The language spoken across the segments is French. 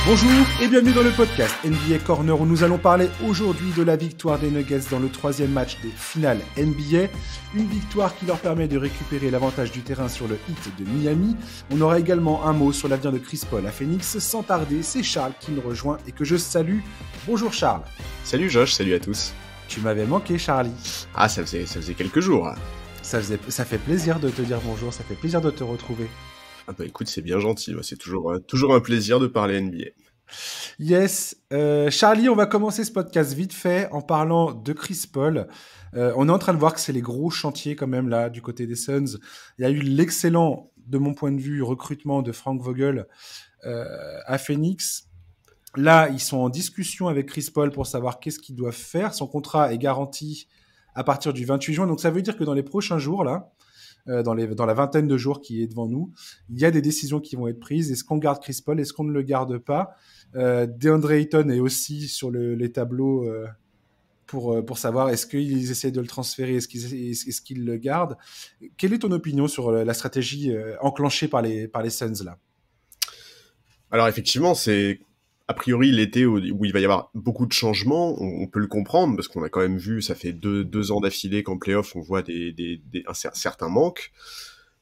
Bonjour et bienvenue dans le podcast NBA Corner où nous allons parler aujourd'hui de la victoire des Nuggets dans le troisième match des finales NBA. Une victoire qui leur permet de récupérer l'avantage du terrain sur le Heat de Miami. On aura également un mot sur l'avenir de Chris Paul à Phoenix. Sans tarder, c'est Charles qui nous rejoint et que je salue. Bonjour Charles. Salut Josh, salut à tous. Tu m'avais manqué Charlie. Ah, ça faisait quelques jours. Ça fait plaisir de te dire bonjour, ça fait plaisir de te retrouver. Ah bah écoute, c'est bien gentil, c'est toujours un plaisir de parler NBA. Yes, Charlie, on va commencer ce podcast vite fait en parlant de Chris Paul. On est en train de voir que c'est les gros chantiers quand même là du côté des Suns. Il y a eu l'excellent, de mon point de vue, recrutement de Frank Vogel à Phoenix. Là, ils sont en discussion avec Chris Paul pour savoir qu'est-ce qu'ils doivent faire. Son contrat est garanti à partir du 28 juin, donc ça veut dire que dans les prochains jours là, dans la vingtaine de jours qui est devant nous, il y a des décisions qui vont être prises. Est-ce qu'on garde Chris Paul? Est-ce qu'on ne le garde pas? DeAndre Ayton est aussi sur les tableaux pour savoir est-ce qu'ils essaient de le transférer, est-ce qu'ils le gardent. Quelle est ton opinion sur la stratégie enclenchée par les Suns là? Alors effectivement, c'est a priori l'été où il va y avoir beaucoup de changements. On peut le comprendre parce qu'on a quand même vu, ça fait deux ans d'affilée qu'en play-off on voit un certain manque.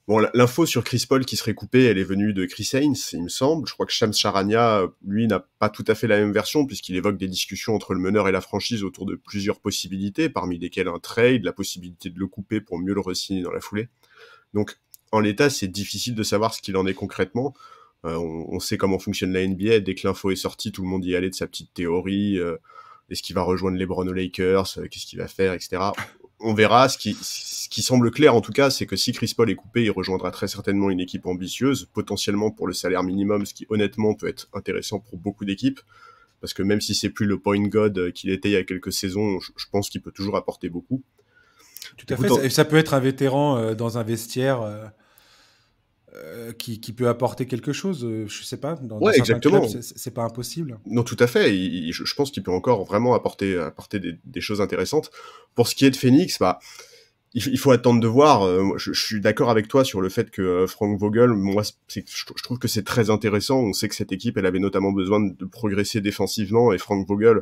Bon, l'info sur Chris Paul qui serait coupé, elle est venue de Chris Haynes, il me semble. Je crois que Shams Charania, lui, n'a pas tout à fait la même version, puisqu'il évoque des discussions entre le meneur et la franchise autour de plusieurs possibilités, parmi lesquelles un trade, la possibilité de le couper pour mieux le re-signer dans la foulée. Donc, en l'état, c'est difficile de savoir ce qu'il en est concrètement. On sait comment fonctionne la NBA, dès que l'info est sortie, tout le monde y allait de sa petite théorie, est-ce qu'il va rejoindre LeBron aux Lakers, qu'est-ce qu'il va faire, etc. On verra. Ce qui semble clair en tout cas, c'est que si Chris Paul est coupé, il rejoindra très certainement une équipe ambitieuse, potentiellement pour le salaire minimum, ce qui honnêtement peut être intéressant pour beaucoup d'équipes, parce que même si c'est plus le point god qu'il était il y a quelques saisons, je pense qu'il peut toujours apporter beaucoup. Tout à fait, ça peut être un vétéran dans un vestiaire qui peut apporter quelque chose, je sais pas, dans certains clubs, c'est pas impossible. Non, tout à fait, je pense qu'il peut encore vraiment apporter des choses intéressantes. Pour ce qui est de Phoenix, il faut attendre de voir. Je suis d'accord avec toi sur le fait que Frank Vogel, moi, je trouve que c'est très intéressant. On sait que cette équipe, elle avait notamment besoin de progresser défensivement, et Frank Vogel,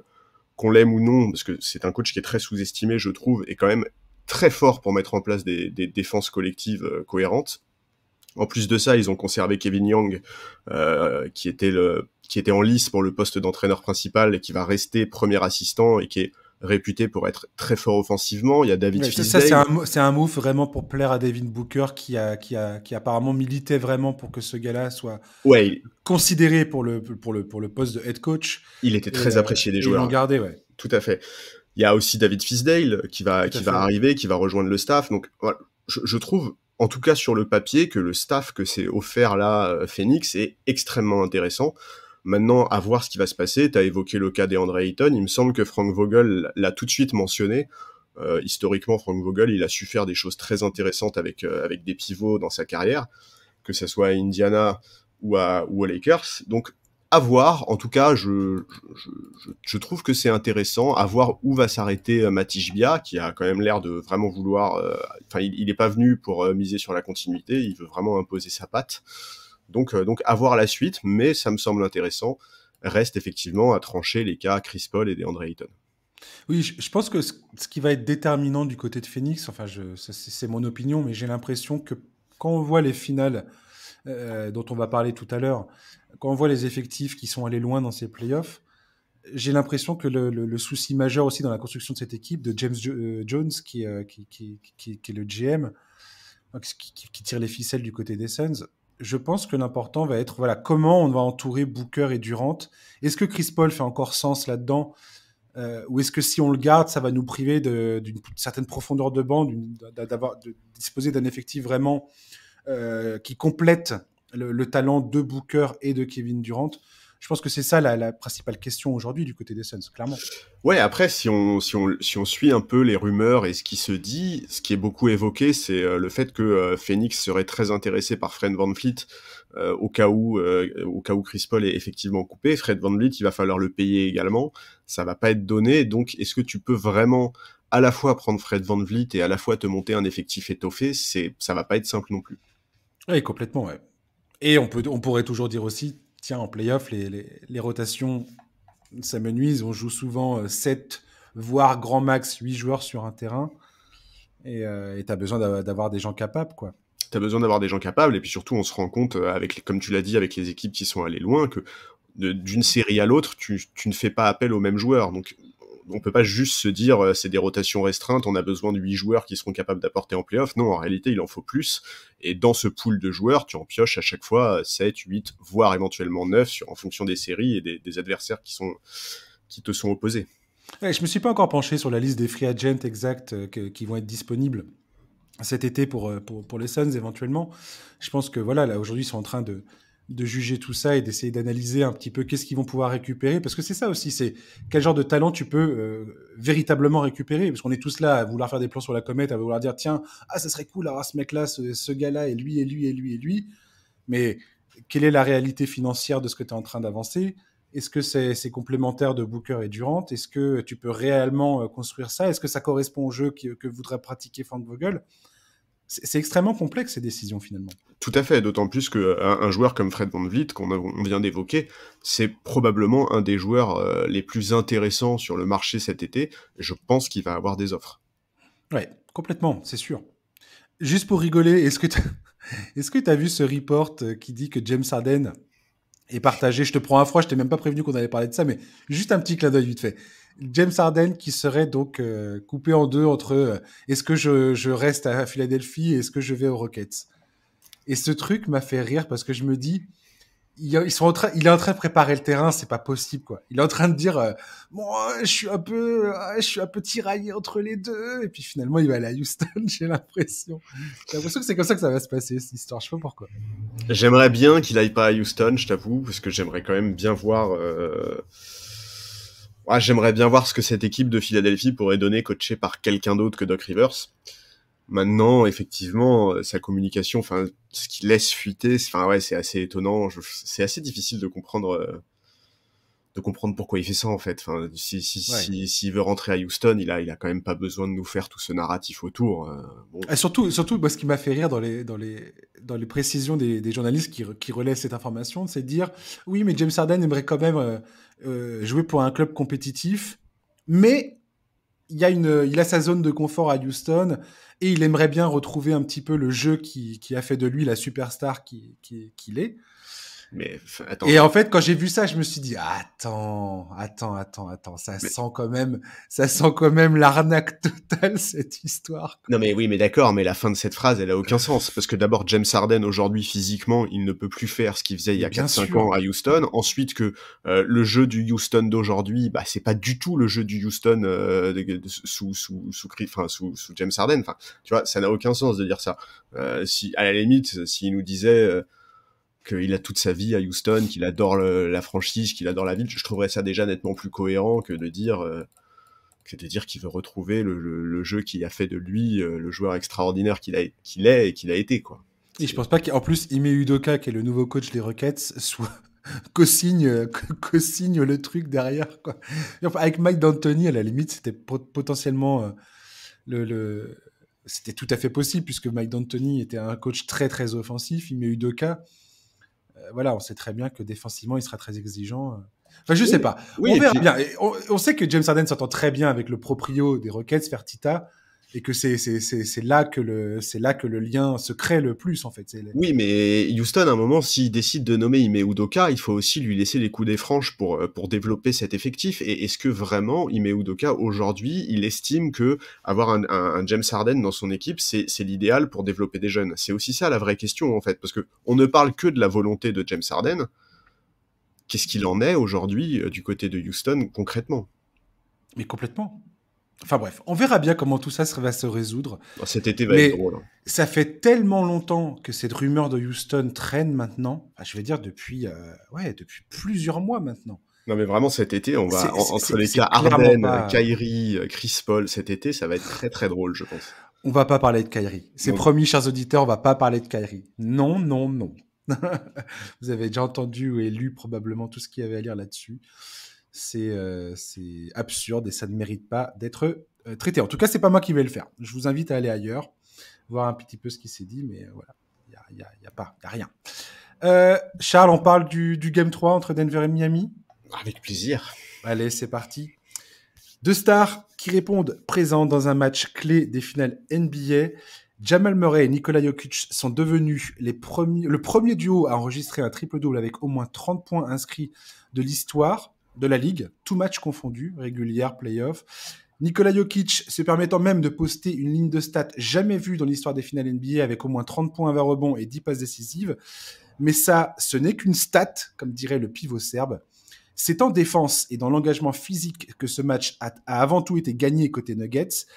qu'on l'aime ou non, parce que c'est un coach qui est très sous-estimé, je trouve, est quand même très fort pour mettre en place des défenses collectives cohérentes. En plus de ça, ils ont conservé Kevin Young, qui était en lice pour le poste d'entraîneur principal et qui va rester premier assistant et qui est réputé pour être très fort offensivement. Il y a David Fizdale. Ça, c'est un move vraiment pour plaire à Devin Booker qui apparemment militait vraiment pour que ce gars-là soit considéré pour le poste de head coach. Il était très apprécié des joueurs. Ils l'ont gardé, ouais. Tout à fait. Il y a aussi David Fizdale qui va arriver, qui va rejoindre le staff. Donc voilà, je trouve, en tout cas sur le papier, que le staff que s'est offert là, Phoenix, est extrêmement intéressant. Maintenant, à voir ce qui va se passer. Tu as évoqué le cas DeAndre Ayton. Il me semble que Frank Vogel l'a tout de suite mentionné. Historiquement, Frank Vogel, il a su faire des choses très intéressantes avec des pivots dans sa carrière, que ce soit à Indiana ou aux Lakers. Donc, à voir. En tout cas, je trouve que c'est intéressant. À voir où va s'arrêter Matisse Bia, qui a quand même l'air de vraiment vouloir... il n'est pas venu pour miser sur la continuité. Il veut vraiment imposer sa patte. Donc à voir la suite, mais ça me semble intéressant. Reste effectivement à trancher les cas Chris Paul et DeAndre Ayton. Oui, je pense que ce qui va être déterminant du côté de Phoenix, c'est mon opinion, mais j'ai l'impression que quand on voit les finales dont on va parler tout à l'heure, quand on voit les effectifs qui sont allés loin dans ces playoffs, j'ai l'impression que le souci majeur aussi dans la construction de cette équipe, de James Jones, qui est le GM, qui tire les ficelles du côté des Suns, je pense que l'important va être comment on va entourer Booker et Durant. Est-ce que Chris Paul fait encore sens là-dedans, ou est-ce que si on le garde, ça va nous priver d'une certaine profondeur de banc, de disposer d'un effectif vraiment qui complète le talent de Booker et de Kevin Durant? Je pense que c'est ça la principale question aujourd'hui du côté des Suns, clairement. Ouais, après, si on suit un peu les rumeurs et ce qui se dit, ce qui est beaucoup évoqué, c'est le fait que Phoenix serait très intéressé par Fred VanVleet au cas où Chris Paul est effectivement coupé. Fred VanVleet, il va falloir le payer également. Ça va pas être donné. Donc, est-ce que tu peux vraiment à la fois prendre Fred VanVleet et à la fois te monter un effectif étoffé? Ça va pas être simple non plus. Oui, complètement, ouais. Et on pourrait toujours dire aussi tiens, en playoff, les rotations, ça me nuise. On joue souvent 7, voire grand max 8 joueurs sur un terrain. Et tu as besoin d'avoir des gens capables, quoi. T'as besoin d'avoir des gens capables, et puis surtout, on se rend compte, comme tu l'as dit, avec les équipes qui sont allées loin, que d'une série à l'autre, tu ne fais pas appel aux mêmes joueurs. Donc, on peut pas juste se dire c'est des rotations restreintes, on a besoin de 8 joueurs qui seront capables d'apporter en playoff. Non, en réalité, il en faut plus. Et dans ce pool de joueurs, tu en pioches à chaque fois 7, 8, voire éventuellement 9 en fonction des séries et des adversaires qui te sont opposés. Ouais, je me suis pas encore penché sur la liste des free agents exacts qui vont être disponibles cet été pour les Suns éventuellement. Je pense que voilà, là aujourd'hui ils sont en train de juger tout ça et d'essayer d'analyser un petit peu qu'est-ce qu'ils vont pouvoir récupérer, parce que c'est ça aussi, c'est quel genre de talent tu peux véritablement récupérer, parce qu'on est tous là à vouloir faire des plans sur la comète, à vouloir dire tiens, ça serait cool d'avoir ce mec-là, ce gars-là, et lui, et lui, et lui, et lui, mais quelle est la réalité financière de ce que tu es en train d'avancer? Est-ce que c'est complémentaire de Booker et Durant? Est-ce que tu peux réellement construire ça? Est-ce que ça correspond au jeu que voudrait pratiquer Frank Vogel? C'est extrêmement complexe, ces décisions, finalement. Tout à fait, d'autant plus qu'un joueur comme Fred VanVleet, on vient d'évoquer, c'est probablement un des joueurs les plus intéressants sur le marché cet été. Je pense qu'il va avoir des offres. Ouais, complètement, c'est sûr. Juste pour rigoler, est-ce que tu as vu ce report qui dit que James Harden est partagé? Je te prends un froid, je t'ai même pas prévenu qu'on allait parler de ça, mais juste un petit clin d'œil vite fait. James Harden qui serait donc coupé en deux entre est-ce que je reste à Philadelphie et est-ce que je vais aux Rockets? Et ce truc m'a fait rire parce que je me dis, il est en train de préparer le terrain, c'est pas possible, quoi. Il est en train de dire bon, je suis un peu tiraillé entre les deux, et puis finalement il va aller à Houston. J'ai l'impression que c'est comme ça que ça va se passer, cette histoire. Je sais pas pourquoi. J'aimerais bien qu'il aille pas à Houston, je t'avoue, parce que j'aimerais quand même bien voir. Ouais, j'aimerais bien voir ce que cette équipe de Philadelphie pourrait donner coachée par quelqu'un d'autre que Doc Rivers. Maintenant, effectivement, sa communication, enfin, ce qu'il laisse fuiter, enfin ouais, c'est assez étonnant. C'est assez difficile de comprendre pourquoi il fait ça en fait. Enfin, s'il veut rentrer à Houston, il a quand même pas besoin de nous faire tout ce narratif autour. Bon. Et surtout, moi, ce qui m'a fait rire dans les précisions des journalistes qui relaient cette information, c'est de dire oui, mais James Harden aimerait quand même jouer pour un club compétitif, mais il a sa zone de confort à Houston et il aimerait bien retrouver un petit peu le jeu qui a fait de lui la superstar qu'il est. Mais attends. Et en fait, quand j'ai vu ça, je me suis dit attends, ça sent quand même l'arnaque totale, cette histoire, quoi. Non mais oui, mais d'accord, mais la fin de cette phrase, elle a aucun sens, parce que d'abord, James Harden, aujourd'hui, physiquement, il ne peut plus faire ce qu'il faisait il y a 4-5 ans à Houston. Ensuite, que le jeu du Houston d'aujourd'hui, bah, c'est pas du tout le jeu du Houston sous James Harden. Enfin, tu vois, ça n'a aucun sens de dire ça. Si, à la limite, s'il nous disait qu'il a toute sa vie à Houston, qu'il adore la franchise, qu'il adore la ville, je trouverais ça déjà nettement plus cohérent que de dire qu'il veut retrouver le jeu qui a fait de lui le joueur extraordinaire qu'il est et qu'il a été, quoi. Et je pense pas qu'en plus Ime Udoka, qui est le nouveau coach des Rockets, soit co-signe le truc derrière, quoi. Enfin, avec Mike D'Antoni, à la limite, c'était potentiellement c'était tout à fait possible, puisque Mike D'Antoni était un coach très très offensif. Ime Udoka, voilà, on sait très bien que défensivement, il sera très exigeant. Enfin, je sais pas. Oui, on verra bien. On sait que James Harden s'entend très bien avec le proprio des Rockets, Fertitta, et que c'est là que le lien se crée le plus, en fait. Oui, mais Houston, à un moment, s'il décide de nommer Ime Udoka, il faut aussi lui laisser les coups des franches pour développer cet effectif. Et est-ce que vraiment Ime Udoka, aujourd'hui, il estime que avoir un James Harden dans son équipe, c'est l'idéal pour développer des jeunes? C'est aussi ça la vraie question, en fait, parce que on ne parle que de la volonté de James Harden. Qu'est-ce qu'il en est aujourd'hui du côté de Houston, concrètement? Mais complètement. Enfin bref, on verra bien comment tout ça va se résoudre. Cet été va être drôle. Ça fait tellement longtemps que cette rumeur de Houston traîne maintenant. Enfin, je vais dire depuis plusieurs mois maintenant. Non mais vraiment cet été, on va entre les cas Harden, Kyrie, Chris Paul, cet été, ça va être très très drôle, je pense. On va pas parler de Kyrie. C'est promis, chers auditeurs, on va pas parler de Kyrie. Non. Vous avez déjà entendu et lu probablement tout ce qu'il y avait à lire là-dessus. C'est absurde et ça ne mérite pas d'être traité. En tout cas, c'est pas moi qui vais le faire. Je vous invite à aller ailleurs, voir un petit peu ce qui s'est dit, mais voilà, il y a rien. Charles, on parle du Game 3 entre Denver et Miami. Avec plaisir. Allez, c'est parti. Deux stars qui répondent présents dans un match clé des finales NBA. Jamal Murray et Nikola Jokic sont devenus le premier duo à enregistrer un triple-double avec au moins 30 points inscrits de l'histoire de la Ligue, tout match confondu, régulière, play-off. Nikola Jokic se permettant même de poster une ligne de stats jamais vue dans l'histoire des finales NBA avec au moins 30 points, 20 rebonds et 10 passes décisives. Mais ça, ce n'est qu'une stat, comme dirait le pivot serbe. C'est en défense et dans l'engagement physique que ce match a avant tout été gagné côté Nuggets.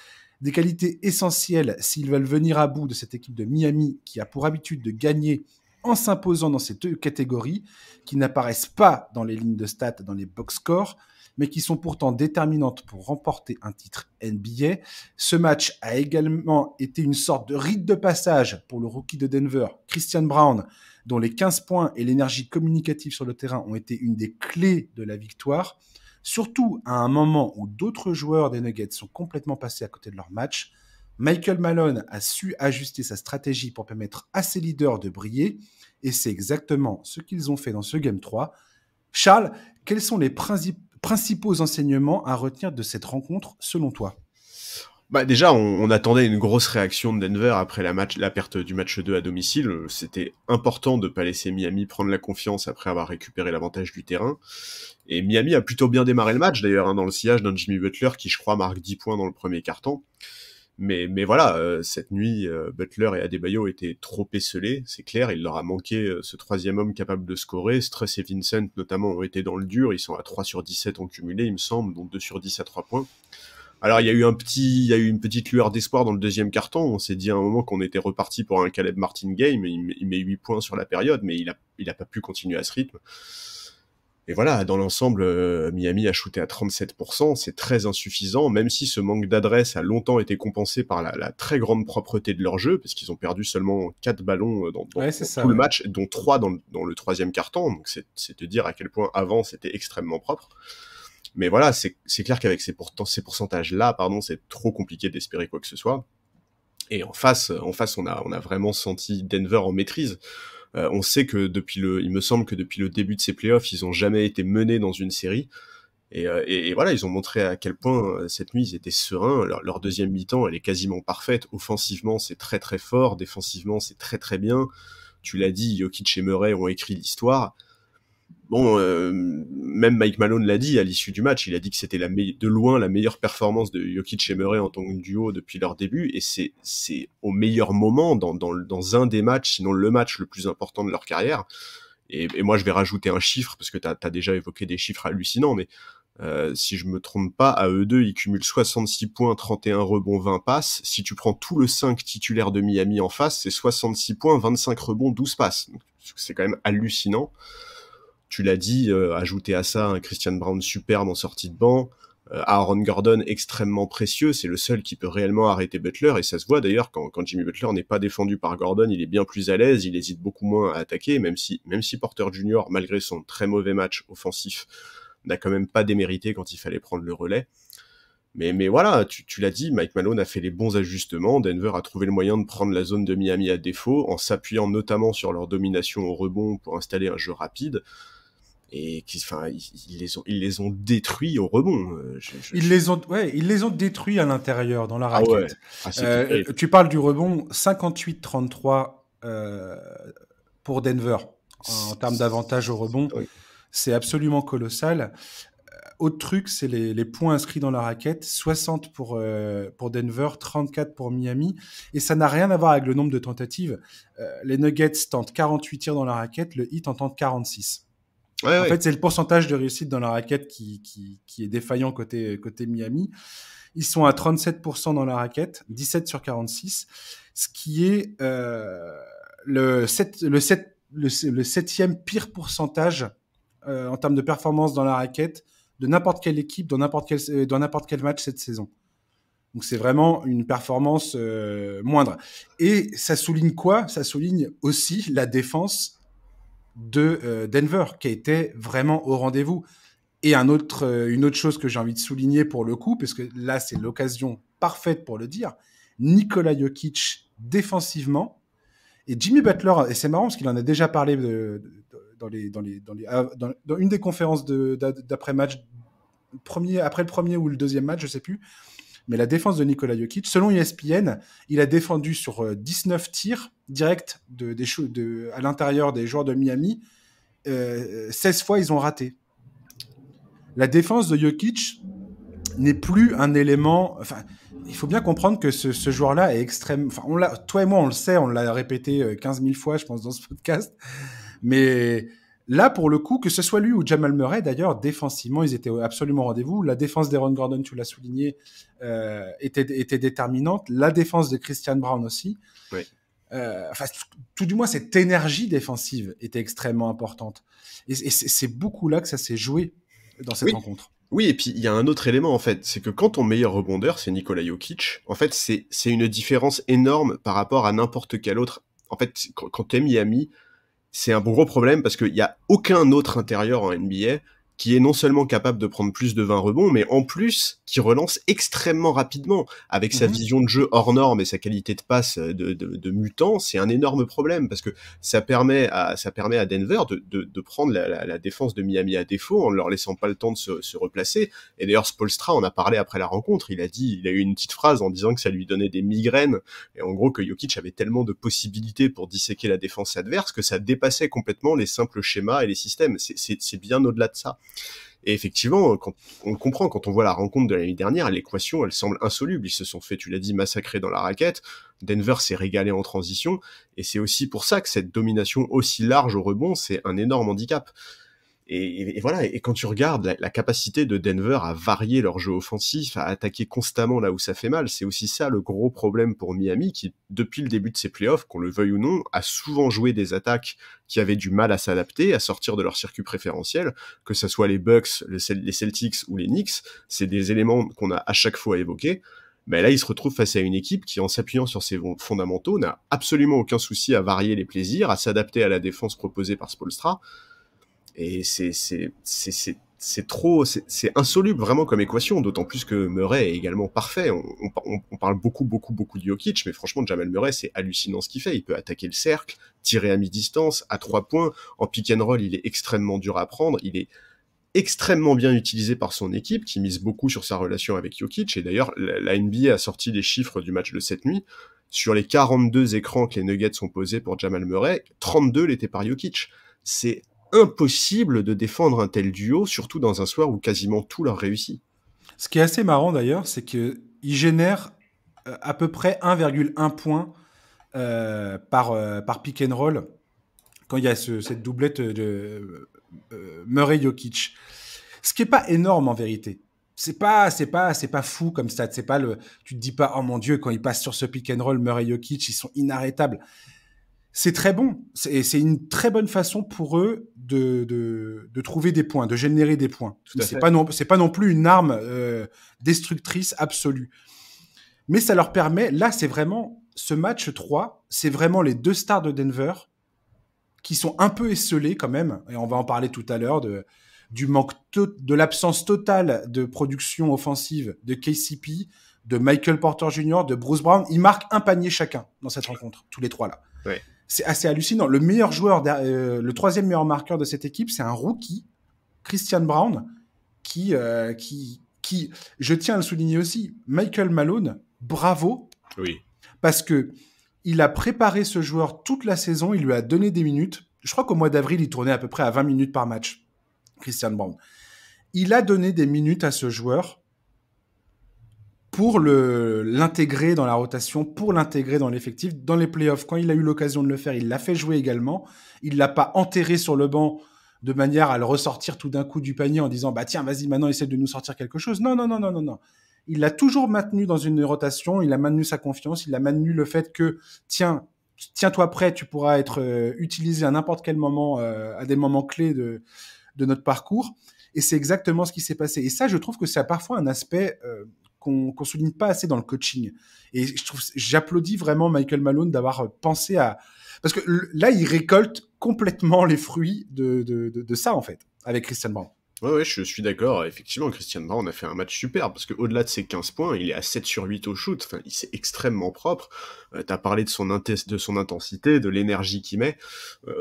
Des qualités essentielles s'ils veulent venir à bout de cette équipe de Miami qui a pour habitude de gagner en s'imposant dans ces deux catégories, qui n'apparaissent pas dans les lignes de stats, dans les box scores, mais qui sont pourtant déterminantes pour remporter un titre NBA. Ce match a également été une sorte de rite de passage pour le rookie de Denver, Christian Braun, dont les 15 points et l'énergie communicative sur le terrain ont été une des clés de la victoire, surtout à un moment où d'autres joueurs des Nuggets sont complètement passés à côté de leur match. Michael Malone a su ajuster sa stratégie pour permettre à ses leaders de briller, et c'est exactement ce qu'ils ont fait dans ce Game 3. Charles, quels sont les principaux enseignements à retenir de cette rencontre selon toi ? Déjà, on attendait une grosse réaction de Denver après la perte du match 2 à domicile. C'était important de pas laisser Miami prendre la confiance après avoir récupéré l'avantage du terrain. Et Miami a plutôt bien démarré le match, d'ailleurs, dans le sillage d'un Jimmy Butler qui, je crois, marque 10 points dans le premier quart-temps. Mais voilà, cette nuit, Butler et Adebayo étaient trop esselés, c'est clair, il leur a manqué ce troisième homme capable de scorer. Struss et Vincent, notamment, ont été dans le dur, ils sont à 3 sur 17 en cumulé, il me semble, donc 2 sur 10 à 3 points. Alors, il y a eu une petite lueur d'espoir dans le deuxième quart-temps. On s'est dit à un moment qu'on était reparti pour un Caleb Martin game. Il met 8 points sur la période, mais il a pas pu continuer à ce rythme. Et voilà, dans l'ensemble, Miami a shooté à 37%. C'est très insuffisant, même si ce manque d'adresse a longtemps été compensé par la très grande propreté de leur jeu, parce qu'ils ont perdu seulement 4 ballons dans tout le match, dont 3 dans le troisième quart-temps. Donc, c'est te dire à quel point avant, c'était extrêmement propre. Mais voilà, c'est clair qu'avec ces pourcentages-là, c'est trop compliqué d'espérer quoi que ce soit. Et en face, on a vraiment senti Denver en maîtrise. On sait que il me semble que depuis le début de ces playoffs, ils ont jamais été menés dans une série. Et voilà, ils ont montré à quel point cette nuit ils étaient sereins. Leur deuxième mi-temps, elle est quasiment parfaite. Offensivement, c'est très très fort. Défensivement, c'est très très bien. Tu l'as dit, Jokic et Murray ont écrit l'histoire. Bon, même Mike Malone l'a dit à l'issue du match, il a dit que c'était de loin la meilleure performance de Jokic et Murray en tant que duo depuis leur début, et c'est au meilleur moment dans un des matchs, sinon le match le plus important de leur carrière. Et moi je vais rajouter un chiffre, parce que t'as déjà évoqué des chiffres hallucinants, mais si je me trompe pas, à eux deux, ils cumulent 66 points, 31 rebonds, 20 passes. Si tu prends tout le 5 titulaire de Miami en face, c'est 66 points, 25 rebonds, 12 passes. Donc, c'est quand même hallucinant. Tu l'as dit, ajouter à ça un Christian Braun superbe en sortie de banc, Aaron Gordon extrêmement précieux, c'est le seul qui peut réellement arrêter Butler, et ça se voit d'ailleurs quand Jimmy Butler n'est pas défendu par Gordon, il est bien plus à l'aise, il hésite beaucoup moins à attaquer, même si Porter Jr., malgré son très mauvais match offensif, n'a quand même pas démérité quand il fallait prendre le relais. Mais voilà, tu l'as dit, Mike Malone a fait les bons ajustements, Denver a trouvé le moyen de prendre la zone de Miami à défaut, en s'appuyant notamment sur leur domination au rebond pour installer un jeu rapide. Et ils les ont détruits au rebond. Ils les ont détruits à l'intérieur, dans la raquette. Ouais. Tu parles du rebond 58-33 pour Denver en termes d'avantage au rebond. Oui. C'est absolument colossal. Autre truc, c'est les points inscrits dans la raquette, 60 pour Denver, 34 pour Miami, et ça n'a rien à voir avec le nombre de tentatives. Les Nuggets tentent 48 tirs dans la raquette, le Heat en tente 46. En fait, c'est le pourcentage de réussite dans la raquette qui est défaillant côté Miami. Ils sont à 37% dans la raquette, 17 sur 46, ce qui est le septième pire pourcentage en termes de performance dans la raquette de n'importe quelle équipe dans n'importe quel match cette saison. Donc c'est vraiment une performance moindre. Et ça souligne quoi ? Ça souligne aussi la défense de Denver, qui a été vraiment au rendez-vous. Et une autre chose que j'ai envie de souligner pour le coup, parce que là, c'est l'occasion parfaite pour le dire, Nikola Jokic, défensivement, Et Jimmy Butler, et c'est marrant parce qu'il en a déjà parlé dans une des conférences d'après-match, après le premier ou le deuxième match, je sais plus. Mais la défense de Nikola Jokic, selon ESPN, il a défendu sur 19 tirs directs à l'intérieur des joueurs de Miami. 16 fois, ils ont raté. La défense de Jokic n'est plus un élément... Enfin, il faut bien comprendre que ce joueur-là est extrême... Enfin, toi et moi, on le sait, on l'a répété 15 000 fois, je pense, dans ce podcast. Mais là, pour le coup, que ce soit lui ou Jamal Murray, d'ailleurs, défensivement, ils étaient absolument au rendez-vous. La défense d'Aaron Gordon, tu l'as souligné, était déterminante. La défense de Christian Brown aussi. Oui. Enfin, tout du moins, cette énergie défensive était extrêmement importante. Et c'est beaucoup là que ça s'est joué dans cette rencontre. Oui, et puis il y a un autre élément en fait, c'est que quand ton meilleur rebondeur, c'est Nikola Jokic, en fait, c'est une différence énorme par rapport à n'importe quel autre. En fait, quand t'es Miami, c'est un gros problème parce qu'il y a aucun autre intérieur en NBA qui est non seulement capable de prendre plus de 20 rebonds, mais en plus qui relance extrêmement rapidement. Avec sa vision de jeu hors norme et sa qualité de passe de mutant, c'est un énorme problème parce que ça permet à Denver de prendre la défense de Miami à défaut en leur laissant pas le temps de se replacer. Et d'ailleurs, Spoelstra en a parlé après la rencontre. Il a eu une petite phrase en disant que ça lui donnait des migraines et en gros que Jokic avait tellement de possibilités pour disséquer la défense adverse que ça dépassait complètement les simples schémas et les systèmes. C'est bien au-delà de ça. Et effectivement, quand on le comprend, quand on voit la rencontre de l'année dernière, l'équation, elle semble insoluble. Ils se sont fait, tu l'as dit, massacrer dans la raquette. Denver s'est régalé en transition. Et c'est aussi pour ça que cette domination aussi large au rebond, c'est un énorme handicap. Et voilà, et quand tu regardes la capacité de Denver à varier leur jeu offensif, à attaquer constamment là où ça fait mal, c'est aussi ça le gros problème pour Miami qui, depuis le début de ses playoffs, qu'on le veuille ou non, a souvent joué des attaques qui avaient du mal à s'adapter, à sortir de leur circuit préférentiel, que ce soit les Bucks, les Celtics ou les Knicks, c'est des éléments qu'on a à chaque fois évoqués. Mais là, il se retrouve face à une équipe qui, en s'appuyant sur ses fondamentaux, n'a absolument aucun souci à varier les plaisirs, à s'adapter à la défense proposée par Spoelstra. Et c'est insoluble vraiment comme équation, d'autant plus que Murray est également parfait. On parle beaucoup de Jokic, mais franchement, Jamal Murray, c'est hallucinant ce qu'il fait. Il peut attaquer le cercle, tirer à mi-distance, à 3 points. En pick and roll, il est extrêmement dur à prendre. Il est extrêmement bien utilisé par son équipe, qui mise beaucoup sur sa relation avec Jokic. Et d'ailleurs, la NBA a sorti les chiffres du match de cette nuit. Sur les 42 écrans que les Nuggets ont posés pour Jamal Murray, 32 l'étaient par Jokic. C'est impossible de défendre un tel duo, surtout dans un soir où quasiment tout leur réussit. Ce qui est assez marrant d'ailleurs, c'est qu'ils génèrent à peu près 1,1 point par pick and roll quand il y a cette doublette de Murray-Jokic. Ce qui est pas énorme en vérité. C'est pas fou comme ça. C'est pas tu te dis pas, oh mon Dieu, quand ils passent sur ce pick and roll, Murray-Jokic, ils sont inarrêtables. C'est très bon. C'est une très bonne façon pour eux de trouver des points, de générer des points. C'est pas non plus une arme destructrice absolue. Mais ça leur permet, là, c'est vraiment, ce match 3, c'est vraiment les deux stars de Denver qui sont un peu esselés quand même, et on va en parler tout à l'heure, du manque de l'absence totale de production offensive de KCP, de Michael Porter Jr., de Bruce Brown. Ils marquent un panier chacun dans cette rencontre, tous les trois là. Ouais. C'est assez hallucinant. Le meilleur joueur, le troisième meilleur marqueur de cette équipe, c'est un rookie, Christian Brown, qui, je tiens à le souligner aussi, Michael Malone, bravo. Oui. Parce que il a préparé ce joueur toute la saison, il lui a donné des minutes. Je crois qu'au mois d'avril, il tournait à peu près à 20 minutes par match, Christian Brown. Il a donné des minutes à ce joueur pour l'intégrer dans la rotation, pour l'intégrer dans l'effectif. Dans les playoffs, quand il a eu l'occasion de le faire, il l'a fait jouer également. Il ne l'a pas enterré sur le banc de manière à le ressortir tout d'un coup du panier en disant « bah tiens, vas-y, maintenant, essaie de nous sortir quelque chose ». Non. Il l'a toujours maintenu dans une rotation, il a maintenu sa confiance, il a maintenu le fait que « tiens-toi prêt, tu pourras être utilisé à n'importe quel moment, à des moments clés de notre parcours ». Et c'est exactement ce qui s'est passé. Et ça, je trouve que c'est parfois un aspect qu'on souligne pas assez dans le coaching. Et j'applaudis vraiment Michael Malone d'avoir pensé à... Parce que là, il récolte complètement les fruits de ça, en fait, avec Christian Brown. Ouais, je suis d'accord. Effectivement, Christian Brown a fait un match super parce qu'au-delà de ses 15 points, il est à 7 sur 8 au shoot. Enfin, c'est extrêmement propre. T'as parlé de de son intensité, de l'énergie qu'il met.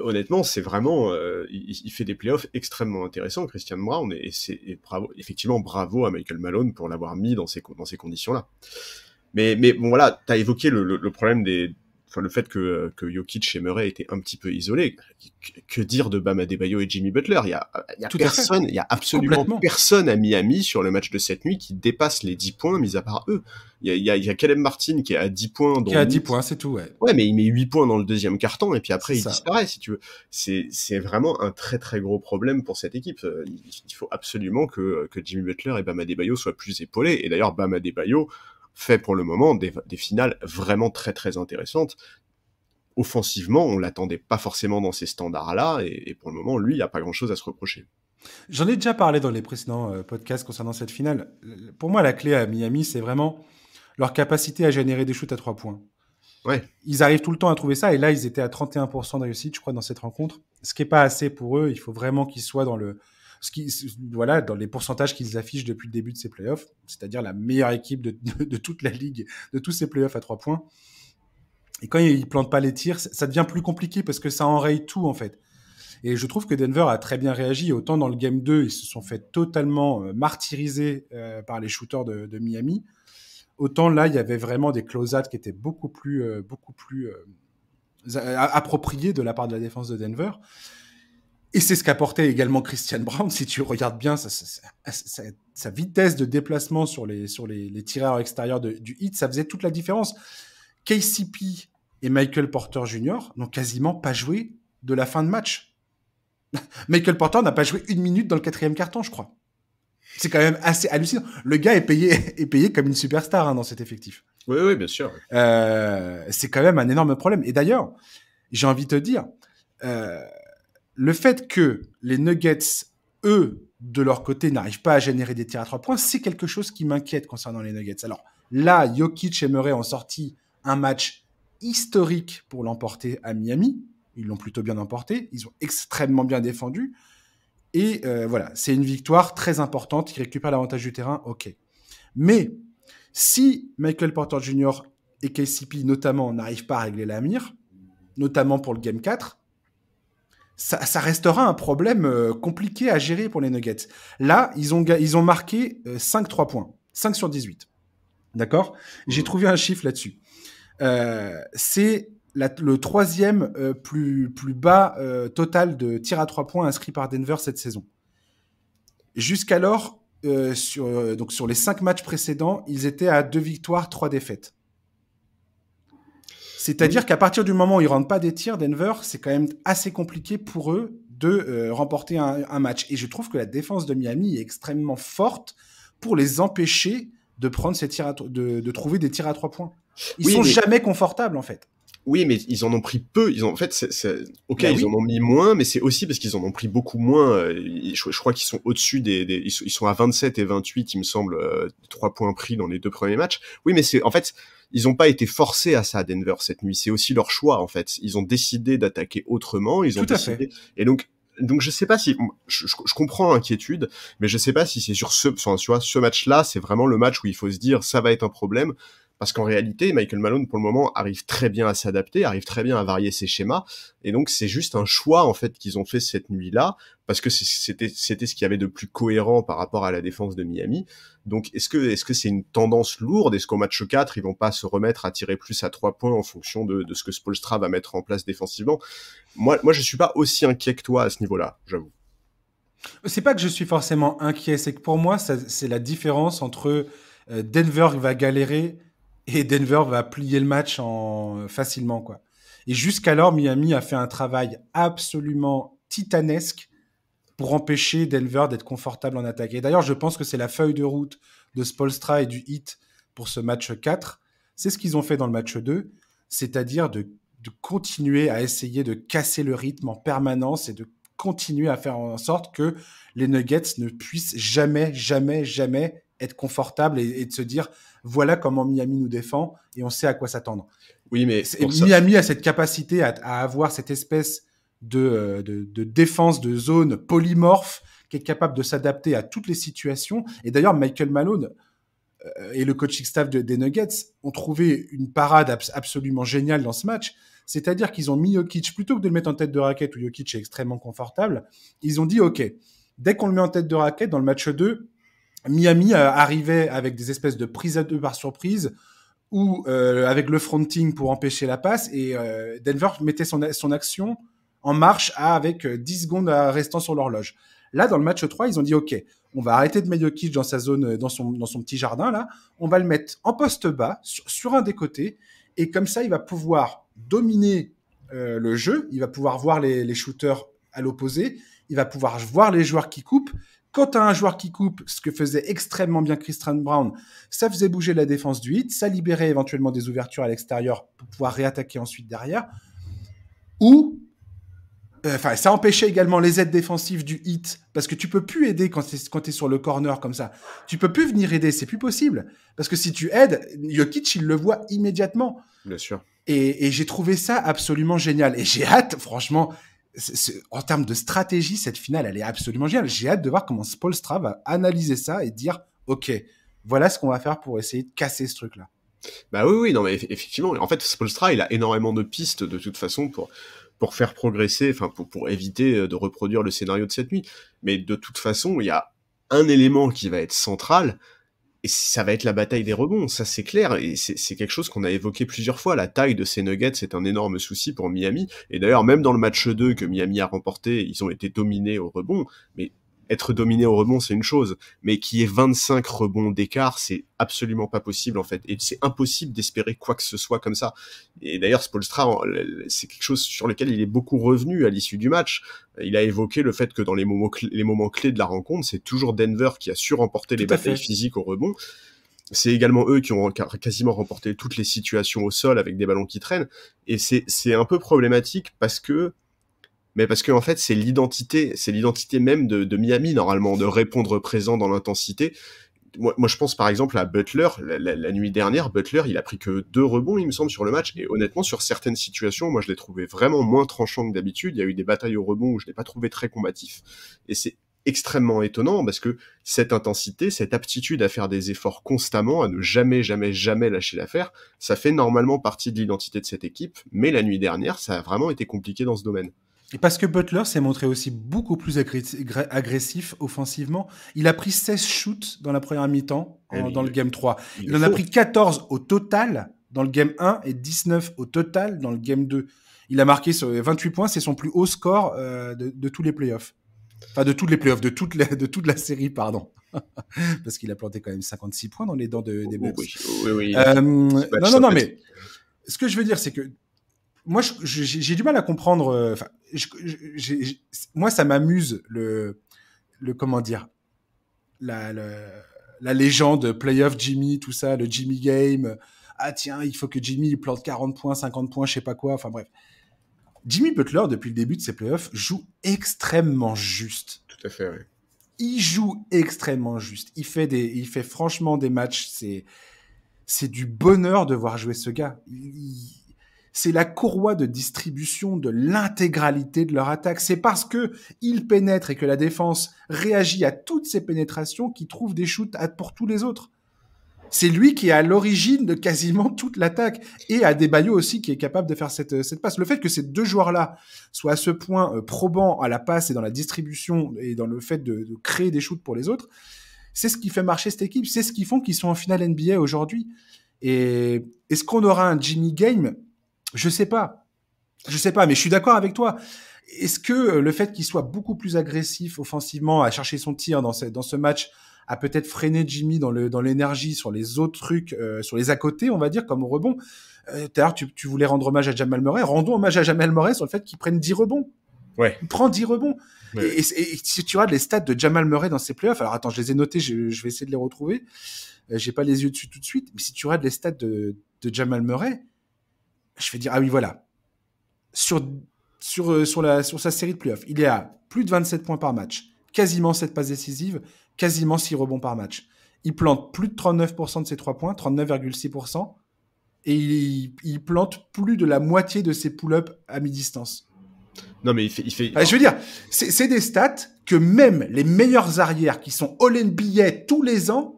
Honnêtement, c'est vraiment, il fait des playoffs extrêmement intéressants, Christian Brown, et bravo, effectivement, bravo à Michael Malone pour l'avoir mis dans dans ces conditions-là. Mais bon, voilà, t'as évoqué le problème enfin, le fait que Jokic et Murray étaient un petit peu isolés. Que dire de Bam Adebayo et Jimmy Butler? Il y a Tout à fait. personne, il y a absolument Complètement. personne à Miami sur le match de cette nuit qui dépasse les 10 points, mis à part eux. Il y a Caleb Martin qui est à 10 points, Qui dont a 10 8. points, c'est tout, ouais. Ouais, mais il met 8 points dans le deuxième quart-temps, et puis C'est après, il ça. disparaît, si tu veux. C'est vraiment un très très gros problème pour cette équipe. Il faut absolument que Jimmy Butler et Bam Adebayo soient plus épaulés. Et d'ailleurs, Bam Adebayo fait pour le moment des finales vraiment très très intéressantes. Offensivement, on l'attendait pas forcément dans ces standards-là, et pour le moment, lui, il n'y a pas grand-chose à se reprocher. J'en ai déjà parlé dans les précédents podcasts concernant cette finale. Pour moi, la clé à Miami, c'est vraiment leur capacité à générer des shoots à 3 points. Ouais, Ils arrivent tout le temps à trouver ça, et là, ils étaient à 31% de réussite, je crois, dans cette rencontre. Ce qui n'est pas assez pour eux. Il faut vraiment qu'ils soient dans voilà, dans les pourcentages qu'ils affichent depuis le début de ces playoffs, c'est-à-dire la meilleure équipe de toute la ligue, de tous ces playoffs à 3 points. Et quand ils plantent pas les tirs, ça devient plus compliqué parce que ça enraye tout, en fait. Et je trouve que Denver a très bien réagi. Autant dans le Game 2, ils se sont fait totalement martyriser par les shooters de Miami. Autant là, il y avait vraiment des close-outs qui étaient beaucoup plus appropriés de la part de la défense de Denver. Et c'est ce qu'apportait également Christian Brown. Si tu regardes bien sa vitesse de déplacement sur les tireurs extérieurs du Heat, ça faisait toute la différence. KCP et Michael Porter Jr. n'ont quasiment pas joué de la fin de match. Michael Porter n'a pas joué 1 minute dans le 4e quart-temps, je crois. C'est quand même assez hallucinant. Le gars est payé comme une superstar dans cet effectif. oui, bien sûr. C'est quand même un énorme problème. Et d'ailleurs, j'ai envie de te dire, le fait que les Nuggets, eux, de leur côté, n'arrivent pas à générer des tirs à 3 points, c'est quelque chose qui m'inquiète concernant les Nuggets. Alors là, Jokic et Murray ont sorti un match historique pour l'emporter à Miami. Ils l'ont plutôt bien emporté. Ils ont extrêmement bien défendu. Et voilà, c'est une victoire très importante qui récupère l'avantage du terrain, ok. Mais si Michael Porter Jr. et KCP notamment n'arrivent pas à régler la mire, notamment pour le Game 4, ça restera un problème compliqué à gérer pour les Nuggets. Là, ils ont marqué 5 3 points, 5 sur 18. D'accord ? J'ai trouvé un chiffre là-dessus. C'est le troisième plus bas total de tirs à 3 points inscrits par Denver cette saison. Jusqu'alors, sur les 5 matchs précédents, ils étaient à 2 victoires, 3 défaites. C'est-à-dire qu'à partir du moment où ils ne rentrent pas des tirs, Denver, c'est quand même assez compliqué pour eux de remporter un match. Et je trouve que la défense de Miami est extrêmement forte pour les empêcher de prendre ces tirs de trouver des tirs à 3 points. Ils sont jamais confortables, en fait. Oui, mais ils en ont pris peu. En fait, ok, Ben ils oui. en ont mis moins, mais c'est aussi parce qu'ils en ont pris beaucoup moins. Je crois qu'ils sont au-dessus ils sont à 27 et 28, il me semble, 3 points pris dans les 2 premiers matchs. Oui, mais en fait, ils n'ont pas été forcés à ça à Denver cette nuit. C'est aussi leur choix, en fait. Ils ont décidé d'attaquer autrement. Ils ont décidé. Et donc je sais pas si, je comprends l'inquiétude, mais je sais pas si c'est sur ce match-là, c'est vraiment le match où il faut se dire, ça va être un problème. Parce qu'en réalité, Michael Malone, pour le moment, arrive très bien à s'adapter, arrive très bien à varier ses schémas. Et donc, c'est juste un choix, en fait, qu'ils ont fait cette nuit-là, parce que c'était ce qu'il y avait de plus cohérent par rapport à la défense de Miami. Donc, est-ce que c'est une tendance lourde? Est-ce qu'au match 4, ils vont pas se remettre à tirer plus à 3 points en fonction de ce que Spoelstra va mettre en place défensivement? Moi, je suis pas aussi inquiet que toi à ce niveau-là, j'avoue. C'est pas que je suis forcément inquiet, c'est que pour moi, c'est la différence entre Denver va galérer et Denver va plier le match facilement, quoi. Et jusqu'alors, Miami a fait un travail absolument titanesque pour empêcher Denver d'être confortable en attaque. Et d'ailleurs, je pense que c'est la feuille de route de Spoelstra et du Heat pour ce match 4. C'est ce qu'ils ont fait dans le match 2, c'est-à-dire de continuer à essayer de casser le rythme en permanence et de continuer à faire en sorte que les Nuggets ne puissent jamais être confortables et de se dire voilà comment Miami nous défend et on sait à quoi s'attendre. Oui, mais Miami a cette capacité à avoir cette espèce de défense de zone polymorphe qui est capable de s'adapter à toutes les situations. Et d'ailleurs, Michael Malone et le coaching staff des Nuggets ont trouvé une parade absolument géniale dans ce match. C'est-à-dire qu'ils ont mis Jokic, plutôt que de le mettre en tête de raquette où Jokic est extrêmement confortable, ils ont dit, OK, dès qu'on le met en tête de raquette, dans le match 2, Miami arrivait avec des espèces de prises à deux par surprise ou avec le fronting pour empêcher la passe, et Denver mettait son action en marche avec 10 secondes restant sur l'horloge. Là, dans le match 3, ils ont dit, OK, on va arrêter de mettre Jokic dans sa zone, dans son petit jardin, là. On va le mettre en poste bas, sur un des côtés, et comme ça, il va pouvoir dominer le jeu, il va pouvoir voir les shooters à l'opposé, il va pouvoir voir les joueurs qui coupent. Quand tu as un joueur qui coupe, ce que faisait extrêmement bien Christian Brown, ça faisait bouger la défense du Heat, ça libérait éventuellement des ouvertures à l'extérieur pour pouvoir réattaquer ensuite derrière. Ou, ça empêchait également les aides défensives du Heat, parce que tu peux plus aider quand tu es sur le corner comme ça. Tu peux plus venir aider, c'est plus possible. Parce que si tu aides, Jokic, il le voit immédiatement. Bien sûr. Et j'ai trouvé ça absolument génial. Et j'ai hâte, franchement, en termes de stratégie, cette finale, elle est absolument géniale. J'ai hâte de voir comment Spoelstra va analyser ça et dire, OK, voilà ce qu'on va faire pour essayer de casser ce truc-là. Bah oui, non, mais effectivement. En fait, Spoelstra, il a énormément de pistes de toute façon pour faire progresser, enfin, pour éviter de reproduire le scénario de cette nuit. Mais de toute façon, il y a un élément qui va être central, et ça va être la bataille des rebonds, ça c'est clair, et c'est quelque chose qu'on a évoqué plusieurs fois. La taille de ces Nuggets, c'est un énorme souci pour Miami, et d'ailleurs même dans le match 2 que Miami a remporté, ils ont été dominés au rebond, mais être dominé au rebond c'est une chose, mais qu'il y ait 25 rebonds d'écart, c'est absolument pas possible en fait, et c'est impossible d'espérer quoi que ce soit comme ça. Et d'ailleurs Spoelstra, c'est quelque chose sur lequel il est beaucoup revenu à l'issue du match. Il a évoqué le fait que dans les moments clés de la rencontre, c'est toujours Denver qui a su remporter les batailles physiques au rebond. C'est également eux qui ont quasiment remporté toutes les situations au sol avec des ballons qui traînent, et c'est un peu problématique parce que en fait, c'est l'identité même de Miami, normalement, de répondre présent dans l'intensité. Moi, je pense par exemple à Butler. La nuit dernière, Butler, il a pris que 2 rebonds, il me semble, sur le match. Et honnêtement, sur certaines situations, moi, je l'ai trouvé vraiment moins tranchant que d'habitude. Il y a eu des batailles au rebond où je l'ai pas trouvé très combatif. Et c'est extrêmement étonnant parce que cette intensité, cette aptitude à faire des efforts constamment, à ne jamais, jamais, jamais lâcher l'affaire, ça fait normalement partie de l'identité de cette équipe. Mais la nuit dernière, ça a vraiment été compliqué dans ce domaine. Et parce que Butler s'est montré aussi beaucoup plus agressif offensivement. Il a pris 16 shoots dans la première mi-temps dans le Game 3. Il en a pris 14 au total dans le Game 1 et 19 au total dans le Game 2. Il a marqué 28 points, c'est son plus haut score de tous les playoffs. Enfin, de tous les playoffs, de toute la série, pardon. Parce qu'il a planté quand même 56 points dans les dents des Bucks. Oui. Non, mais ce que je veux dire, c'est que moi, j'ai du mal à comprendre. Moi, ça m'amuse le comment dire, la légende playoff Jimmy, tout ça, le Jimmy game. Ah tiens, il faut que Jimmy plante 40 points, 50 points, je sais pas quoi. Enfin bref, Jimmy Butler depuis le début de ses playoffs joue extrêmement juste. Tout à fait, oui. Il joue extrêmement juste. Il fait franchement des matchs. C'est du bonheur de voir jouer ce gars. C'est la courroie de distribution de l'intégralité de leur attaque. C'est parce que il pénètre et que la défense réagit à toutes ces pénétrations qu'il trouve des shoots pour tous les autres. C'est lui qui est à l'origine de quasiment toute l'attaque. Et Adebayo aussi qui est capable de faire cette passe. Le fait que ces deux joueurs-là soient à ce point probants à la passe et dans la distribution et dans le fait de créer des shoots pour les autres, c'est ce qui fait marcher cette équipe. C'est ce qui font qu'ils sont en finale NBA aujourd'hui. Et est-ce qu'on aura un Jimmy game ? Je sais pas, mais je suis d'accord avec toi. Est-ce que le fait qu'il soit beaucoup plus agressif offensivement à chercher son tir dans ce match a peut-être freiné Jimmy dans l'énergie sur les autres trucs, sur les à côté, on va dire, comme au rebond. Tout à l'heure, tu voulais rendre hommage à Jamal Murray. Rendons hommage à Jamal Murray sur le fait qu'il prenne 10 rebonds. Ouais. Il prend 10 rebonds. Ouais. Et si tu regardes les stats de Jamal Murray dans ses playoffs, alors attends, je les ai notés, je vais essayer de les retrouver. J'ai pas les yeux dessus tout de suite, mais si tu regardes les stats de Jamal Murray, je vais dire, ah oui, voilà. Sur sa série de playoffs, il est à plus de 27 points par match, quasiment 7 passes décisives, quasiment 6 rebonds par match. Il plante plus de 39% de ses 3 points, 39,6%, et il plante plus de la moitié de ses pull-ups à mi-distance. Non, mais il fait... Je veux dire, c'est des stats que même les meilleurs arrières qui sont All-NBA tous les ans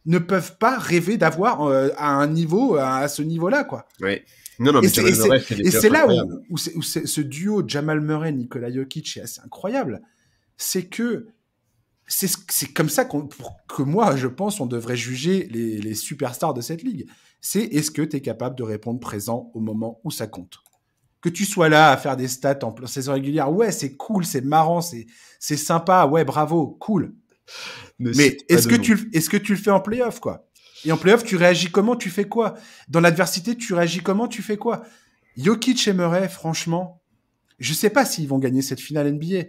ne peuvent pas rêver d'avoir à ce niveau-là, quoi. Ouais. Non, mais Jamal Murray fait des playoffs c'est là incroyables. où ce duo Jamal Murray, Nikola Jokic est assez incroyable. C'est que c'est comme ça que moi, je pense, on devrait juger les superstars de cette ligue. C'est est-ce que tu es capable de répondre présent au moment où ça compte. Que tu sois là à faire des stats en saison régulière, ouais, c'est cool, c'est marrant, c'est sympa, ouais, bravo, cool. Mais est-ce que tu le fais en playoff, quoi? Et en playoff, tu réagis comment, tu fais quoi? Dans l'adversité, tu réagis comment, tu fais quoi? Jokic et Murray, franchement, je sais pas s'ils vont gagner cette finale NBA,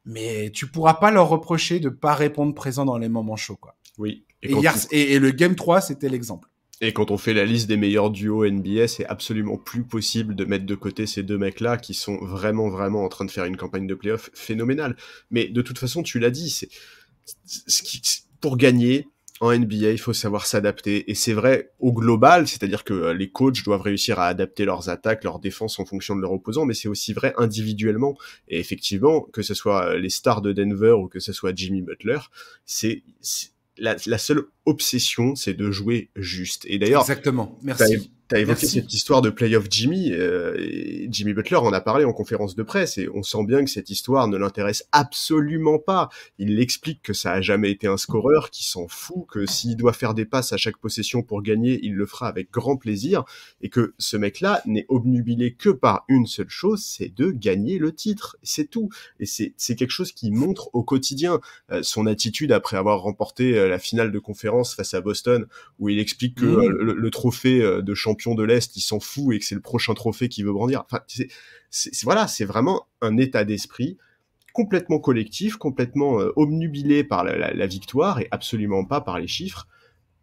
mais tu pourras pas leur reprocher de pas répondre présent dans les moments chauds, quoi. Oui. Et le Game 3, c'était l'exemple. Et quand on fait la liste des meilleurs duos NBA, c'est absolument plus possible de mettre de côté ces deux mecs-là qui sont vraiment, vraiment en train de faire une campagne de playoff phénoménale. Mais de toute façon, tu l'as dit, pour gagner en NBA, il faut savoir s'adapter. Et c'est vrai au global, c'est-à-dire que les coachs doivent réussir à adapter leurs attaques, leurs défenses en fonction de leurs opposants, mais c'est aussi vrai individuellement. Et effectivement, que ce soit les stars de Denver ou que ce soit Jimmy Butler, la seule obsession, c'est de jouer juste. Et d'ailleurs, exactement. Merci. T'as évoqué cette histoire de playoff Jimmy. Et Jimmy Butler en a parlé en conférence de presse et on sent bien que cette histoire ne l'intéresse absolument pas. Il explique que ça a jamais été un scoreur, qu'il s'en fout, que s'il doit faire des passes à chaque possession pour gagner, il le fera avec grand plaisir et que ce mec-là n'est obnubilé que par une seule chose, c'est de gagner le titre. C'est tout. Et c'est quelque chose qui montre au quotidien son attitude après avoir remporté la finale de conférence face à Boston où il explique que le trophée de champion de l'Est, il s'en fout et que c'est le prochain trophée qu'il veut brandir. Enfin, c'est vraiment un état d'esprit complètement collectif, complètement obnubilé par la victoire et absolument pas par les chiffres,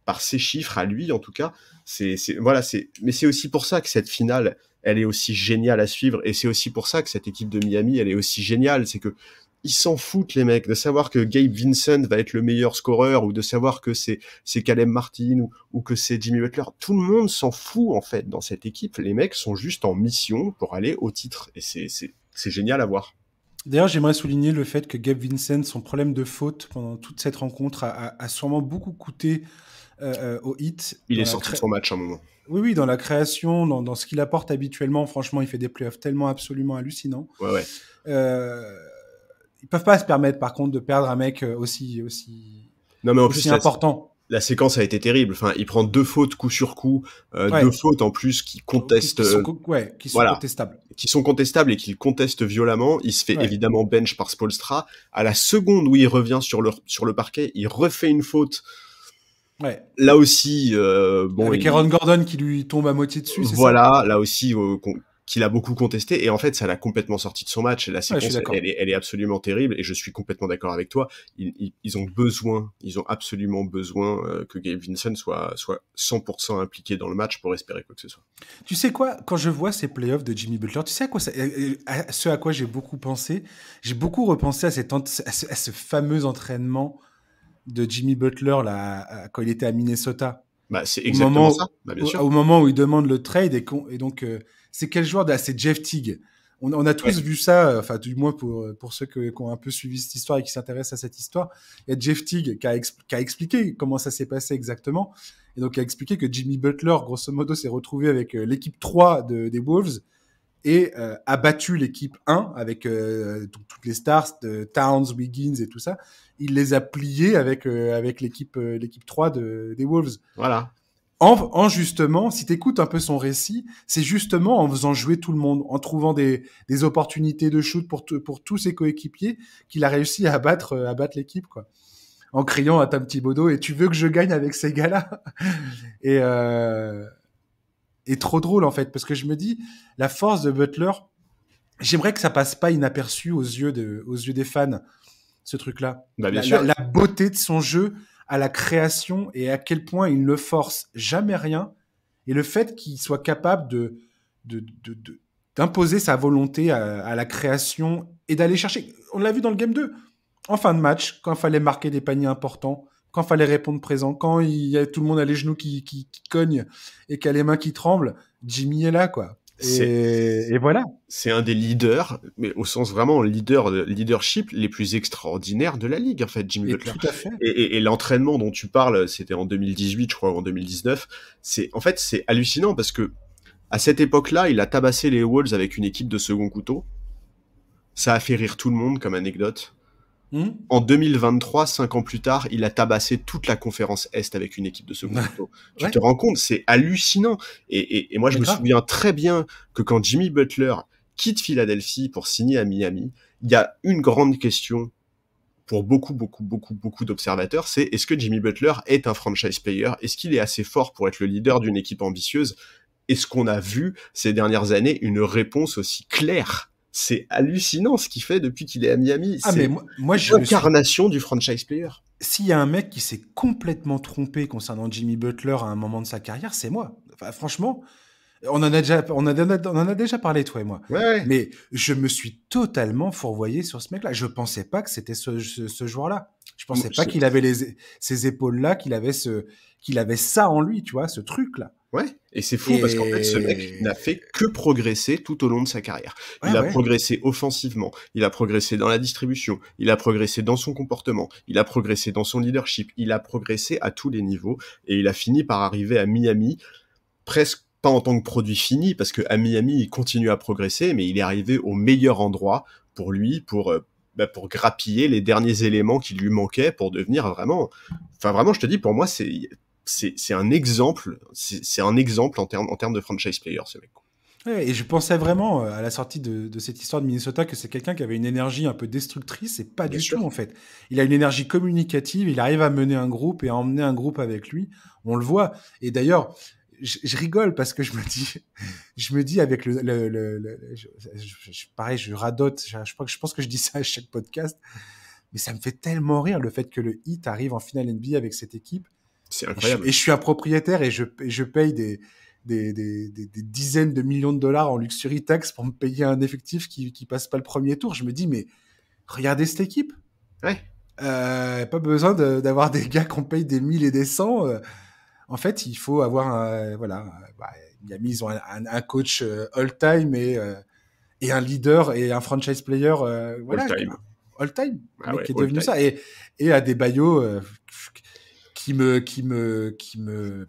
par ses chiffres à lui en tout cas. Mais c'est aussi pour ça que cette finale, elle est aussi géniale à suivre et c'est aussi pour ça que cette équipe de Miami, elle est aussi géniale. C'est que ils s'en foutent, les mecs, de savoir que Gabe Vincent va être le meilleur scoreur ou de savoir que c'est Caleb Martin ou que c'est Jimmy Butler. Tout le monde s'en fout, en fait, dans cette équipe. Les mecs sont juste en mission pour aller au titre. Et c'est génial à voir. D'ailleurs, j'aimerais souligner le fait que Gabe Vincent, son problème de faute pendant toute cette rencontre a sûrement beaucoup coûté au Heat. Il est sorti de son match un moment. Oui, dans la création, dans ce qu'il apporte habituellement. Franchement, il fait des playoffs tellement absolument hallucinants. Ouais. Ils peuvent pas se permettre, par contre, de perdre un mec aussi non, mais en plus, important. La séquence a été terrible. Enfin, il prend 2 fautes coup sur coup, 2 fautes en plus qui contestent, qui sont contestables. Qui sont contestables et qu'il conteste violemment. Il se fait évidemment bench par Spoelstra. À la seconde où il revient sur le parquet, il refait une faute. Ouais. Là aussi, avec Aaron Gordon qui lui tombe à moitié dessus. Voilà, là aussi qu'il a beaucoup contesté et en fait ça l'a complètement sorti de son match. La séquence elle est absolument terrible et je suis complètement d'accord avec toi. Ils ont absolument besoin que Gabe Vincent soit 100% impliqué dans le match pour espérer quoi que ce soit. Tu sais quoi, quand je vois ces playoffs de Jimmy Butler, tu sais à quoi j'ai beaucoup pensé. J'ai beaucoup repensé à ce fameux entraînement de Jimmy Butler là quand il était à Minnesota. Bah c'est exactement ça. Bah, bien sûr. Au moment où il demande le trade et donc c'est quel joueur c'est Jeff Teague. On a tous vu ça, enfin du moins pour ceux qui ont un peu suivi cette histoire et qui s'intéressent à cette histoire. Il y a Jeff Teague qui a expliqué comment ça s'est passé exactement. Et donc il a expliqué que Jimmy Butler, grosso modo, s'est retrouvé avec l'équipe 3 des Wolves et a battu l'équipe 1 avec toutes les stars de Towns, Wiggins et tout ça. Il les a pliés avec l'équipe 3 des Wolves. Voilà. En justement, si t'écoutes un peu son récit, c'est justement en faisant jouer tout le monde, en trouvant des opportunités de shoot pour tous ses coéquipiers, qu'il a réussi à battre l'équipe, quoi. En criant à Tom Thibodeau, et tu veux que je gagne avec ces gars-là? Et trop drôle, en fait, parce que je me dis, la force de Butler, j'aimerais que ça passe pas inaperçu aux yeux des fans, ce truc-là. Bah, bien sûr. La beauté de son jeu, à la création et à quel point il ne force jamais rien et le fait qu'il soit capable d'imposer sa volonté à la création et d'aller chercher. On l'a vu dans le Game 2, en fin de match, quand il fallait marquer des paniers importants, quand il fallait répondre présent, quand tout le monde a les genoux qui cognent et qui a les mains qui tremblent, Jimmy est là, quoi. C'est Et voilà. c'est un des leaders, mais au sens vraiment leadership les plus extraordinaires de la ligue, en fait, Jimmy Et Butler. tout à fait. Et l'entraînement dont tu parles, c'était en 2018, je crois, ou en 2019. En fait, c'est hallucinant parce que à cette époque-là, il a tabassé les Wolves avec une équipe de second couteau. Ça a fait rire tout le monde comme anecdote. Hmm. En 2023, 5 ans plus tard, il a tabassé toute la conférence Est avec une équipe de second couteau. Tu Ouais, te rends compte, c'est hallucinant. Et moi, je mais me grave. souviens très bien que quand Jimmy Butler quitte Philadelphie pour signer à Miami, il y a une grande question pour beaucoup d'observateurs, c'est est-ce que Jimmy Butler est un franchise player? Est-ce qu'il est assez fort pour être le leader d'une équipe ambitieuse? Est-ce qu'on a vu ces dernières années une réponse aussi claire? C'est hallucinant ce qu'il fait depuis qu'il est à Miami. Ah, mais C'est moi, je me suis. l'incarnation du franchise player. S'il y a un mec qui s'est complètement trompé concernant Jimmy Butler à un moment de sa carrière, c'est moi. Enfin, franchement, on en a déjà parlé, toi et moi. Ouais, ouais. Mais je me suis totalement fourvoyé sur ce mec-là. Je pensais pas que c'était ce joueur-là. Je pensais pas qu'il avait ces épaules-là, qu'il avait ça en lui, tu vois, ce truc-là. Ouais, et c'est fou parce qu'en fait, ce mec Et n'a fait que progresser tout au long de sa carrière. ouais, Il a ouais. progressé offensivement, il a progressé dans la distribution, il a progressé dans son comportement, il a progressé dans son leadership, il a progressé à tous les niveaux, et il a fini par arriver à Miami, presque pas en tant que produit fini, parce que à Miami, il continue à progresser, mais il est arrivé au meilleur endroit pour lui, pour grappiller les derniers éléments qui lui manquaient pour devenir vraiment, enfin vraiment, je te dis, pour moi, c'est un exemple, c'est un exemple en termes de franchise player, ce mec. Ouais, et je pensais vraiment à la sortie de cette histoire de Minnesota que c'est quelqu'un qui avait une énergie un peu destructrice et pas Bien du tout sûr. en fait. Il a une énergie communicative, il arrive à mener un groupe et à emmener un groupe avec lui. On le voit. Et d'ailleurs, je rigole parce que je me dis avec pareil, je radote. Je pense que je dis ça à chaque podcast, mais ça me fait tellement rire le fait que le Heat arrive en finale NBA avec cette équipe. C'est Et je, incroyable. et je suis un propriétaire et je paye des dizaines de millions de dollars en luxury tax pour me payer un effectif qui passe pas le premier tour. Je me dis, mais regardez cette équipe. Ouais. Pas besoin d'avoir des gars qu'on paye des 1000 et des 100. En fait, il faut avoir voilà. Miami, ils ont un coach all-time et un leader et un franchise player, All voilà, time. all-time. Le Ah mec ouais, qui est all devenu time. ça. Et Adebayo, qui me.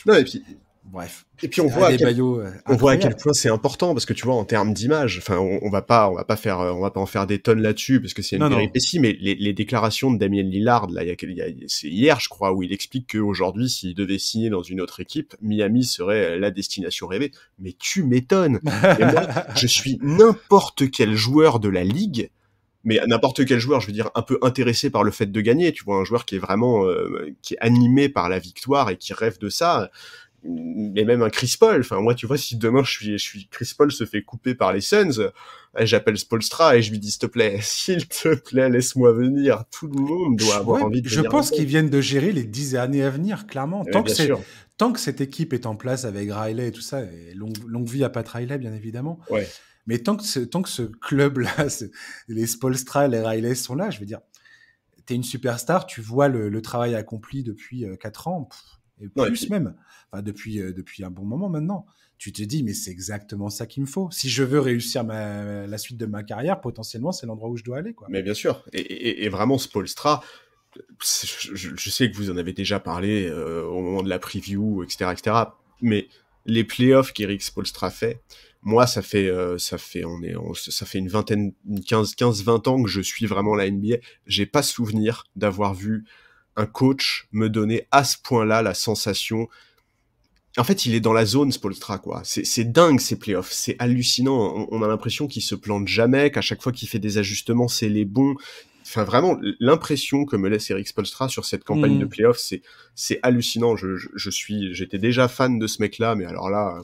Non, et puis, Bref, et puis c'est Adebayo, on voit à quel incroyable. point c'est important parce que tu vois en termes d'image, enfin on va pas en faire des tonnes là-dessus parce que c'est une Non, non. péripétie, mais les déclarations de Damien Lillard là, c'est hier je crois où il explique qu'aujourd'hui s'il devait signer dans une autre équipe, Miami serait la destination rêvée. Mais tu m'étonnes. Et moi, je suis n'importe quel joueur de la ligue. Mais n'importe quel joueur, je veux dire, un peu intéressé par le fait de gagner, tu vois, un joueur qui est vraiment, qui est animé par la victoire et qui rêve de ça, mais même un Chris Paul. Enfin, moi, tu vois, si demain Chris Paul se fait couper par les Suns, j'appelle Spoelstra et je lui dis, s'il te plaît, s'il te plaît, laisse-moi venir. Tout le monde doit avoir Ouais, envie de je venir pense là-dedans. qu'ils viennent de gérer les 10 années à venir, clairement. Mais bien sûr. Tant que cette équipe est en place avec Riley et tout ça, et longue vie à Pat Riley, bien évidemment, Ouais. mais tant que ce club-là, les Spoelstra, les Riley sont là, je veux dire, t'es une superstar, tu vois le travail accompli depuis 4 ans, et Non, et plus puis, même, enfin depuis un bon moment maintenant. Tu te dis, mais c'est exactement ça qu'il me faut. Si je veux réussir la suite de ma carrière, potentiellement, c'est l'endroit où je dois aller, quoi. mais bien sûr. Et vraiment, Spoelstra, je sais que vous en avez déjà parlé au moment de la preview, etc., etc. Mais les playoffs qu'Eric Spoelstra fait, moi, ça fait une vingtaine, 15-20 ans que je suis vraiment la NBA. J'ai pas souvenir d'avoir vu un coach me donner à ce point-là la sensation. En fait, il est dans la zone, Spoelstra, quoi. C'est dingue, ces playoffs. C'est hallucinant. On a l'impression qu'il se plante jamais, qu'à chaque fois qu'il fait des ajustements, c'est les bons. Enfin, vraiment, l'impression que me laisse Eric Spoelstra sur cette campagne de Hmm. playoffs, c'est hallucinant. J'étais déjà fan de ce mec-là, mais alors là,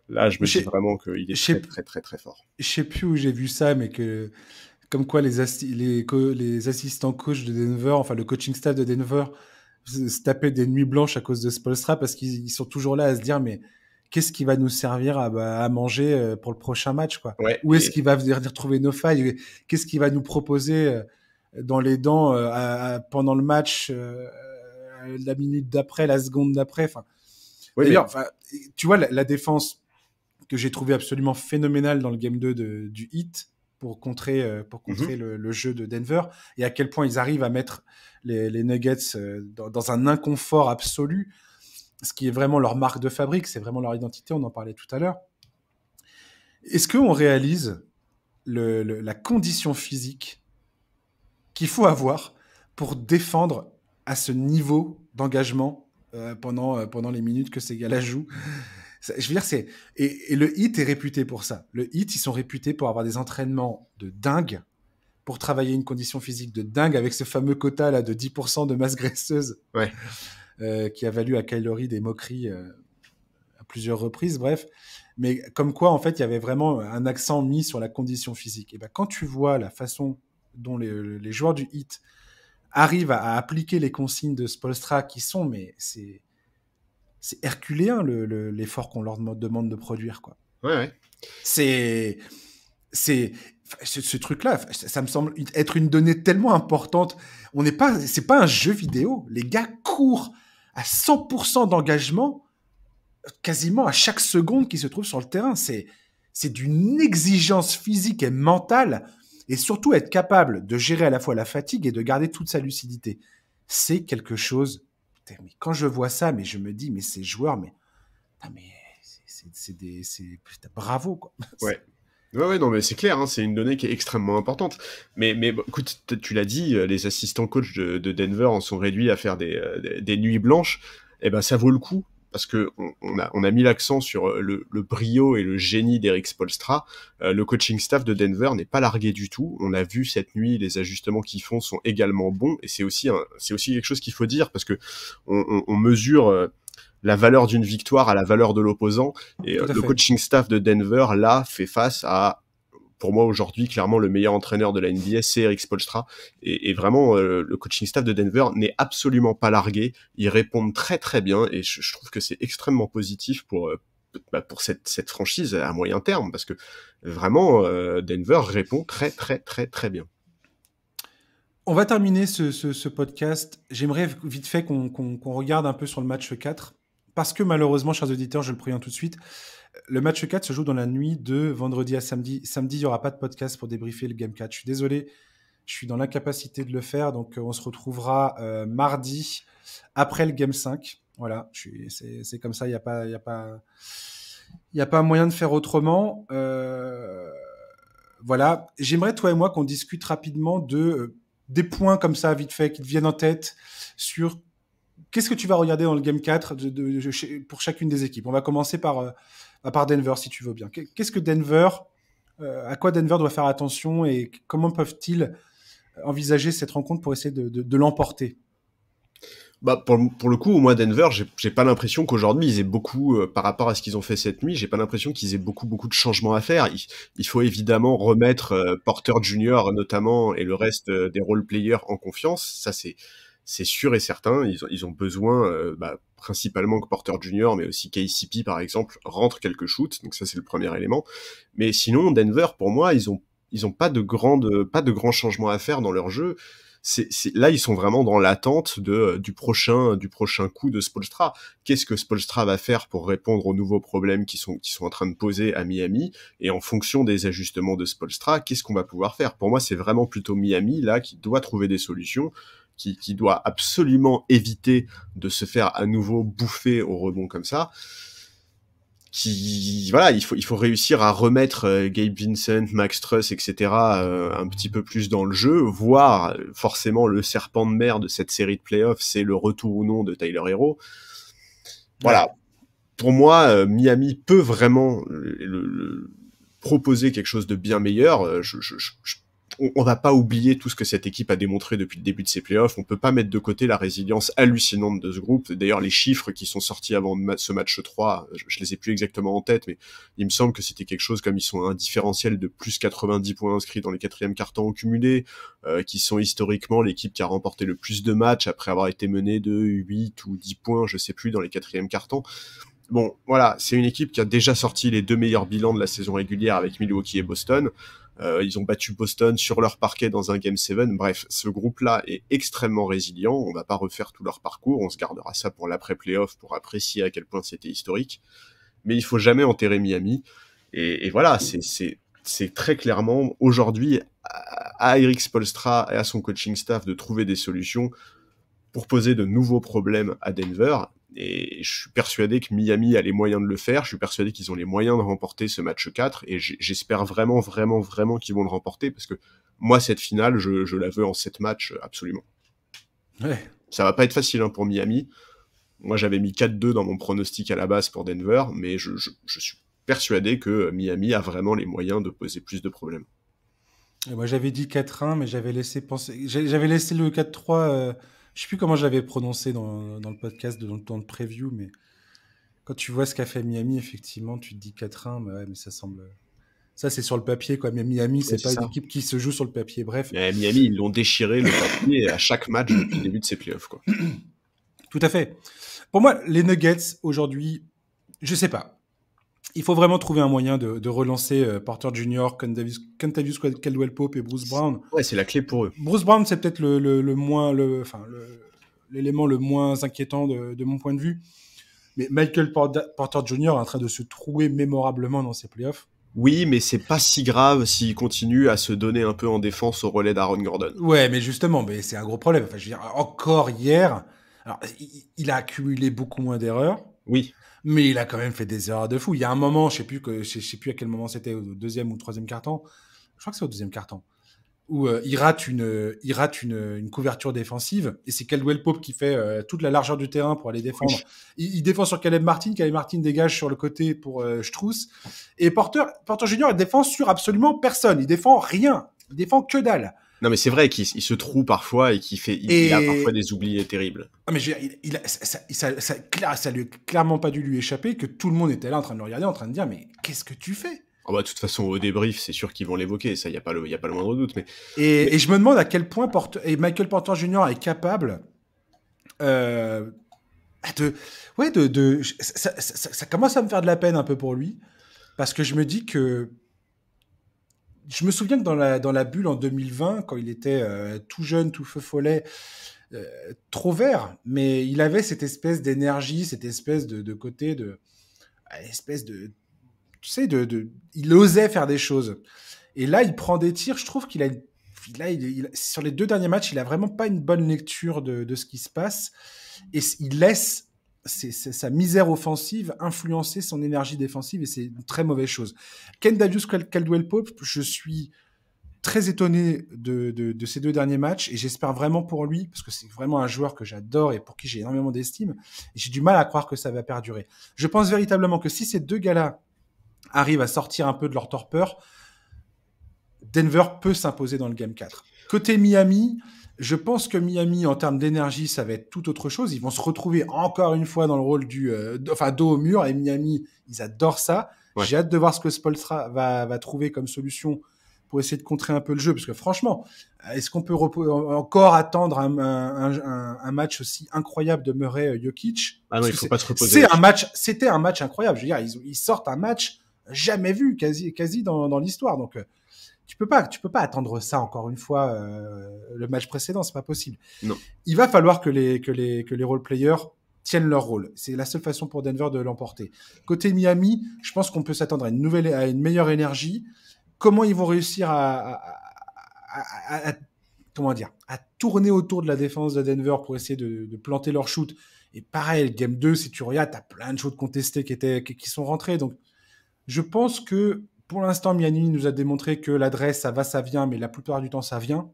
là, je me dis Je vraiment qu'il est je très, sais très, très, très fort. je sais plus où j'ai vu ça, mais comme quoi les assistants coachs de Denver, enfin le coaching staff de Denver, se tapaient des nuits blanches à cause de Spoelstra parce qu'ils sont toujours là à se dire, mais qu'est-ce qui va nous servir à manger pour le prochain match, quoi? Ouais, Où est-ce qu'il va venir retrouver nos failles? Qu'est-ce qu'il va nous proposer dans les dents pendant le match, la minute d'après, la seconde d'après? Enfin, oui, d'ailleurs, mais enfin, tu vois, la défense. que j'ai trouvé absolument phénoménal dans le Game 2 du Heat pour contrer le jeu de Denver, et à quel point ils arrivent à mettre les Nuggets dans un inconfort absolu, ce qui est vraiment leur marque de fabrique, c'est vraiment leur identité, on en parlait tout à l'heure. Est-ce qu'on réalise la condition physique qu'il faut avoir pour défendre à ce niveau d'engagement pendant les minutes que ces gars-là jouent? Je veux dire, et le Heat est réputé pour ça. Le Heat, ils sont réputés pour avoir des entraînements de dingue, pour travailler une condition physique de dingue, avec ce fameux quota là de 10% de masse graisseuse, Ouais. Qui a valu à Kyle Lowry des moqueries à plusieurs reprises, bref. Mais comme quoi, en fait, il y avait vraiment un accent mis sur la condition physique. Et ben, quand tu vois la façon dont les joueurs du Heat arrivent à appliquer les consignes de Spoelstra, qui sont, mais c'est herculéen l'effort qu'on leur demande de produire, quoi. Ouais. C'est ce truc-là, ça me semble être une donnée tellement importante. C'est pas un jeu vidéo. Les gars courent à 100% d'engagement quasiment à chaque seconde qu'ils se trouvent sur le terrain. C'est d'une exigence physique et mentale, et surtout être capable de gérer à la fois la fatigue et de garder toute sa lucidité. C'est quelque chose. Putain, mais quand je vois ça, mais je me dis, mais ces joueurs, putain, bravo, quoi. Ouais. Ouais, non, mais c'est clair, hein, c'est une donnée qui est extrêmement importante. Mais bon, écoute, tu l'as dit, les assistants coach de Denver en sont réduits à faire des nuits blanches. Eh ben, ça vaut le coup, parce que on a mis l'accent sur le brio et le génie d'Eric Spoelstra. Le coaching staff de Denver n'est pas largué du tout. On a vu cette nuit, les ajustements qu'ils font sont également bons, et c'est aussi quelque chose qu'il faut dire, parce que on mesure la valeur d'une victoire à la valeur de l'opposant, et le coaching staff de Denver, là, fait face à, pour moi aujourd'hui, clairement le meilleur entraîneur de la NBA, c'est Eric Spoelstra, et vraiment le coaching staff de Denver n'est absolument pas largué, ils répondent très très bien, et je trouve que c'est extrêmement positif pour cette franchise à moyen terme, parce que vraiment Denver répond très très très très bien. On va terminer ce podcast. J'aimerais vite fait qu'on regarde un peu sur le match 4. Parce que malheureusement, chers auditeurs, je le préviens tout de suite, le match 4 se joue dans la nuit de vendredi à samedi. Samedi, il n'y aura pas de podcast pour débriefer le Game 4. Je suis désolé, je suis dans l'incapacité de le faire. Donc, on se retrouvera mardi après le Game 5. Voilà, c'est comme ça, il n'y a pas moyen de faire autrement. Voilà, j'aimerais, toi et moi, qu'on discute rapidement des points comme ça, vite fait, qui te viennent en tête sur qu'est-ce que tu vas regarder dans le Game 4 pour chacune des équipes. On va commencer par Denver, si tu veux bien. Qu'est-ce que Denver, à quoi Denver doit faire attention, et comment peuvent-ils envisager cette rencontre pour essayer de l'emporter? Bah pour le coup, moi Denver, j'ai pas l'impression qu'aujourd'hui ils aient beaucoup par rapport à ce qu'ils ont fait cette nuit, j'ai pas l'impression qu'ils aient beaucoup de changements à faire. Il faut évidemment remettre Porter Jr. notamment et le reste des role players en confiance, ça c'est sûr et certain. Ils ont besoin principalement que Porter Jr. mais aussi KCP par exemple rentre quelques shoots, donc ça c'est le premier élément. Mais sinon Denver, pour moi, ils ont pas de grands changements à faire dans leur jeu. Là, ils sont vraiment dans l'attente du prochain coup de Spoelstra. Qu'est-ce que Spoelstra va faire pour répondre aux nouveaux problèmes qui sont en train de poser à Miami? Et en fonction des ajustements de Spoelstra, qu'est-ce qu'on va pouvoir faire? Pour moi, c'est vraiment plutôt Miami, là, qui doit trouver des solutions, qui doit absolument éviter de se faire à nouveau bouffer au rebond comme ça. Voilà, il faut réussir à remettre Gabe Vincent, Max Truss, etc. Un petit peu plus dans le jeu, voire forcément le serpent de mer de cette série de playoffs, c'est le retour ou non de Tyler Herro. Voilà, pour moi, Miami peut vraiment proposer quelque chose de bien meilleur. On va pas oublier tout ce que cette équipe a démontré depuis le début de ses playoffs. On peut pas mettre de côté la résilience hallucinante de ce groupe. D'ailleurs, les chiffres qui sont sortis avant ce match 3, je les ai plus exactement en tête, mais il me semble que c'était quelque chose comme ils sont un différentiel de plus 90 points inscrits dans les quatrièmes cartons au cumulé, qui sont historiquement l'équipe qui a remporté le plus de matchs après avoir été menée de 8 ou 10 points, je sais plus, dans les quatrièmes cartons. Bon, voilà, c'est une équipe qui a déjà sorti les 2 meilleurs bilans de la saison régulière avec Milwaukee et Boston. Ils ont battu Boston sur leur parquet dans un Game 7. Bref, ce groupe-là est extrêmement résilient. On va pas refaire tout leur parcours. On se gardera ça pour l'après-playoff pour apprécier à quel point c'était historique. mais il faut jamais enterrer Miami. Et voilà, c'est très clairement aujourd'hui à Eric Spoelstra et à son coaching staff de trouver des solutions pour poser de nouveaux problèmes à Denver. Et je suis persuadé que Miami a les moyens de le faire. Je suis persuadé qu'ils ont les moyens de remporter ce match 4. Et j'espère vraiment, vraiment, vraiment qu'ils vont le remporter. Parce que moi, cette finale, je la veux en 7 matchs, absolument. Ouais. Ça va pas être facile pour Miami. Moi, j'avais mis 4-2 dans mon pronostic à la base pour Denver. Mais je suis persuadé que Miami a vraiment les moyens de poser plus de problèmes. Et moi, j'avais dit 4-1, mais j'avais laissé le 4-3... je sais plus comment j'avais prononcé dans le podcast, dans le preview, mais quand tu vois ce qu'a fait Miami, effectivement, tu te dis 4-1, mais, ouais, mais ça semble... Ça, c'est sur le papier, quoi. Mais Miami, c'est pas une équipe qui se joue sur le papier. Bref. Mais Miami, ils l'ont déchiré le papier à chaque match depuis le début de ces playoffs, quoi. Tout à fait. Pour moi, les Nuggets, aujourd'hui, je sais pas. Il faut vraiment trouver un moyen de relancer Porter Jr., Kentavious Caldwell-Pope et Bruce Brown. Ouais, c'est la clé pour eux. Bruce Brown, c'est peut-être l'élément le moins inquiétant de mon point de vue. Mais Michael Porter Jr. est en train de se trouer mémorablement dans ses playoffs. Oui, mais c'est pas si grave s'il continue à se donner un peu en défense au relais d'Aaron Gordon. Ouais, mais justement, c'est un gros problème. Enfin, je veux dire, encore hier, alors, il a accumulé beaucoup moins d'erreurs. Oui. Mais il a quand même fait des erreurs de fou. Il y a un moment, je sais plus à quel moment c'était, au deuxième ou troisième quart-temps. Je crois que c'est au deuxième quart-temps. Où il rate une couverture défensive, et c'est Caldwell Pope qui fait toute la largeur du terrain pour aller défendre. Oui. Il défend sur Caleb Martin dégage sur le côté pour Strus, et Porter Junior il défend sur absolument personne, il défend rien, il défend que dalle. Non mais c'est vrai qu'il se trouve parfois et il a parfois des oublis terribles. Ah mais ça lui a clairement pas dû lui échapper que tout le monde était là en train de le regarder, en train de dire mais qu'est-ce que tu fais? Oh bah, de toute façon, au débrief, c'est sûr qu'ils vont l'évoquer, ça, il n'y a pas le moindre doute. Et je me demande à quel point Michael Porter Jr. est capable ça commence à me faire de la peine un peu pour lui, parce que je me dis que je me souviens que dans la bulle en 2020, quand il était tout jeune, tout feu follet, trop vert, mais il avait cette espèce d'énergie, cette espèce de côté espèce de... Tu sais, il osait faire des choses. Et là, il prend des tirs. Je trouve qu'il a sur les 2 derniers matchs, il a vraiment pas une bonne lecture de ce qui se passe. Et il laisse sa misère offensive influencer son énergie défensive. Et c'est une très mauvaise chose. Kentavious Caldwell-Pope, je suis très étonné de ces 2 derniers matchs. Et j'espère vraiment pour lui, parce que c'est vraiment un joueur que j'adore et pour qui j'ai énormément d'estime. Et j'ai du mal à croire que ça va perdurer. Je pense véritablement que si ces 2 gars-là arrivent à sortir un peu de leur torpeur, Denver peut s'imposer dans le Game 4. Côté Miami, je pense que Miami, en termes d'énergie, ça va être tout autre chose. Ils vont se retrouver encore une fois dans le rôle dos au mur. Et Miami, ils adorent ça. Ouais. J'ai hâte de voir ce que Spoelstra va trouver comme solution pour essayer de contrer un peu le jeu. Parce que franchement, est-ce qu'on peut encore attendre un match aussi incroyable de Murray-Jokic? Ah non, il ne faut pas se reposer. C'était un match incroyable. Je veux dire, ils sortent un match jamais vu, quasi dans l'histoire. Donc, tu peux pas attendre ça encore une fois. Le match précédent, c'est pas possible. Non. Il va falloir que les role players tiennent leur rôle. C'est la seule façon pour Denver de l'emporter. Côté Miami, je pense qu'on peut s'attendre à une meilleure énergie. Comment ils vont réussir à tourner autour de la défense de Denver pour essayer de planter leur shoot. Et pareil, le Game 2, si tu regardes, t'as plein de choses contestées qui sont rentrées. Donc, je pense que pour l'instant, Miami nous a démontré que l'adresse, ça va, ça vient, mais la plupart du temps, ça vient.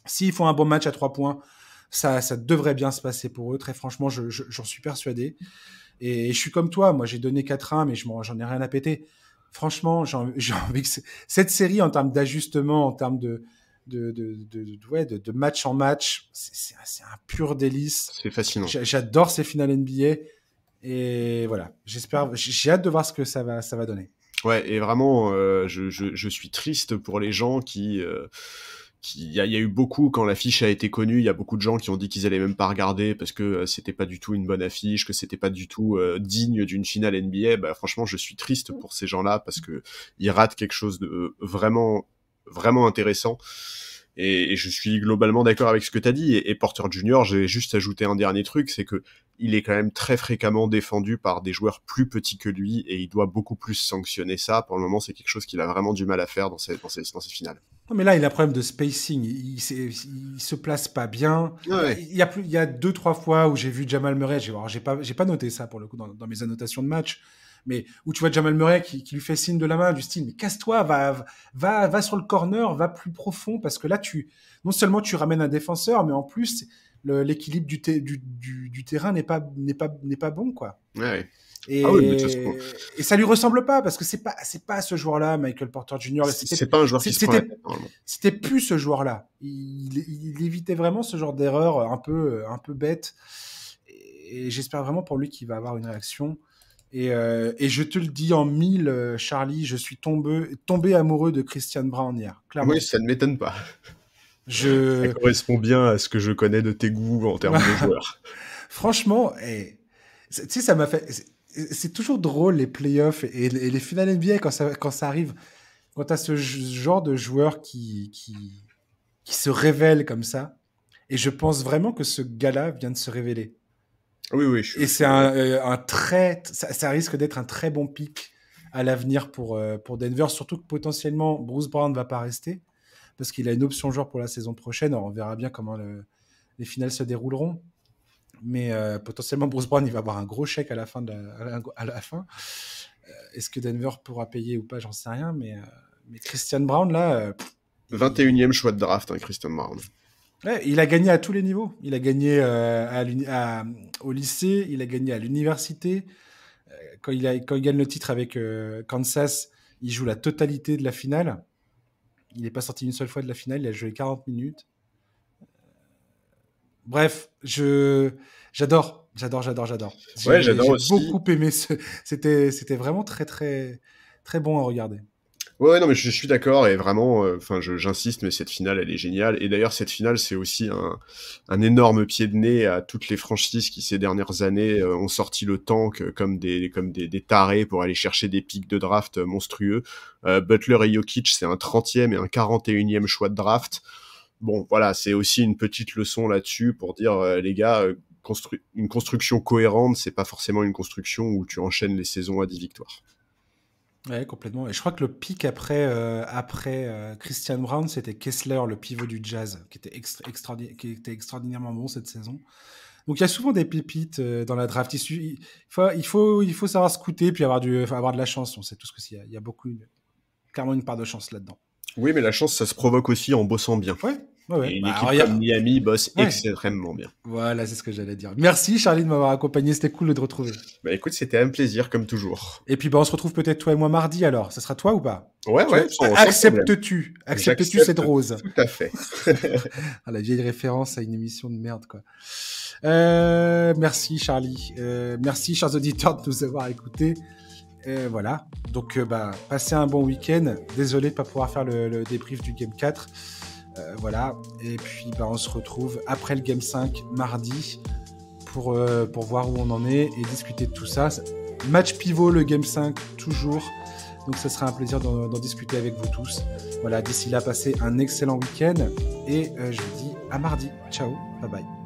S'ils font un bon match à 3 points, ça devrait bien se passer pour eux. Très franchement, j'en suis persuadé. Et je suis comme toi. Moi, j'ai donné 4-1, mais j'en ai rien à péter. Franchement, j'ai envie que cette série, en termes d'ajustement, en termes de match en match, c'est un pur délice. C'est fascinant. J'adore ces finales NBA. Et voilà, j'ai hâte de voir ce que ça va donner. Ouais, et vraiment, je suis triste pour les gens il y a eu beaucoup, quand l'affiche a été connue, il y a beaucoup de gens qui ont dit qu'ils allaient même pas regarder parce que c'était pas du tout une bonne affiche, que c'était pas du tout digne d'une finale NBA. Bah, franchement, je suis triste pour ces gens-là parce que ils ratent quelque chose de vraiment, vraiment intéressant. Et je suis globalement d'accord avec ce que tu as dit. Et Porter Jr., j'ai juste ajouté un dernier truc, c'est que il est quand même très fréquemment défendu par des joueurs plus petits que lui, et il doit beaucoup plus sanctionner ça. Pour le moment, c'est quelque chose qu'il a vraiment du mal à faire dans ses finales. Non, mais là, il a un problème de spacing. Il se place pas bien. Ouais. Il y a 2-3 fois où j'ai vu Jamal Murray. J'ai pas noté ça pour le coup dans mes annotations de match. Mais où tu vois Jamal Murray qui lui fait signe de la main du style, mais casse-toi, va sur le corner, va plus profond, parce que là, non seulement tu ramènes un défenseur, mais en plus, l'équilibre du terrain n'est pas bon, quoi. Ouais. Et, Ah oui, mais de toute façon, et ça lui ressemble pas, parce que c'est pas ce joueur-là, Michael Porter Jr. c'est pas un joueur qui se prend la tête, normalement. C'était plus ce joueur-là. Il évitait vraiment ce genre d'erreur un peu bête. Et j'espère vraiment pour lui qu'il va avoir une réaction. Et je te le dis en mille, Charlie, je suis tombé amoureux de Christian Brown hier, clairement. Oui, ça ne m'étonne pas. Ça correspond bien à ce que je connais de tes goûts en termes de joueurs. Franchement, tu sais, ça m'a fait... C'est toujours drôle, les playoffs et les finales NBA quand ça arrive. Quand tu as ce genre de joueur qui se révèle comme ça. Et je pense vraiment que ce gars-là vient de se révéler. Oui. Et c'est ça risque d'être un très bon pick à l'avenir pour Denver, surtout que potentiellement Bruce Brown ne va pas rester parce qu'il a une option joueur pour la saison prochaine. Alors on verra bien comment les finales se dérouleront, mais potentiellement Bruce Brown il va avoir un gros chèque à la fin. Est-ce que Denver pourra payer ou pas, j'en sais rien, mais Christian Brown là, 21e choix de draft, hein, Christian Brown. Ouais, il a gagné à tous les niveaux. Il a gagné au lycée, il a gagné à l'université. Quand il gagne le titre avec Kansas, il joue la totalité de la finale. Il n'est pas sorti une seule fois de la finale, il a joué 40 minutes. Bref, j'adore. Ouais, j'adore j'ai aussi. beaucoup aimé c'était vraiment très, très, très bon à regarder. Ouais, non, mais je suis d'accord, et vraiment, j'insiste, mais cette finale, elle est géniale. Et d'ailleurs, cette finale, c'est aussi un énorme pied de nez à toutes les franchises qui, ces dernières années, ont sorti le tank comme des tarés pour aller chercher des pics de draft monstrueux. Butler et Jokic, c'est un 30e et un 41e choix de draft. Bon, voilà, c'est aussi une petite leçon là-dessus pour dire, les gars, une construction cohérente, c'est pas forcément une construction où tu enchaînes les saisons à 10 victoires. Ouais, complètement. Et je crois que le pic après Christian Brown, c'était Kessler, le pivot du Jazz, qui était extraordinairement bon cette saison. Donc il y a souvent des pépites dans la draft. Il faut savoir scouter puis avoir de la chance. On sait tous que il y a clairement une part de chance là-dedans. Oui, mais la chance, ça se provoque aussi en bossant bien. Ouais. Et une équipe comme Miami bosse extrêmement bien. Voilà, c'est ce que j'allais dire. Merci Charlie de m'avoir accompagné, c'était cool de te retrouver. Bah écoute, c'était un plaisir comme toujours. Et puis on se retrouve peut-être toi et moi mardi alors. Ça sera toi ou pas? Ouais. Acceptes-tu cette rose? Tout à fait. La vieille référence à une émission de merde quoi. Merci Charlie. Merci chers auditeurs de nous avoir écoutés. Voilà. Donc passez un bon week-end. Désolé de pas pouvoir faire le débrief du Game 4. Voilà, et puis on se retrouve après le Game 5 mardi pour voir où on en est et discuter de tout ça. Match pivot le Game 5 toujours, donc ce sera un plaisir d'en discuter avec vous tous. Voilà, d'ici là, passez un excellent week-end et je vous dis à mardi. Ciao, bye bye.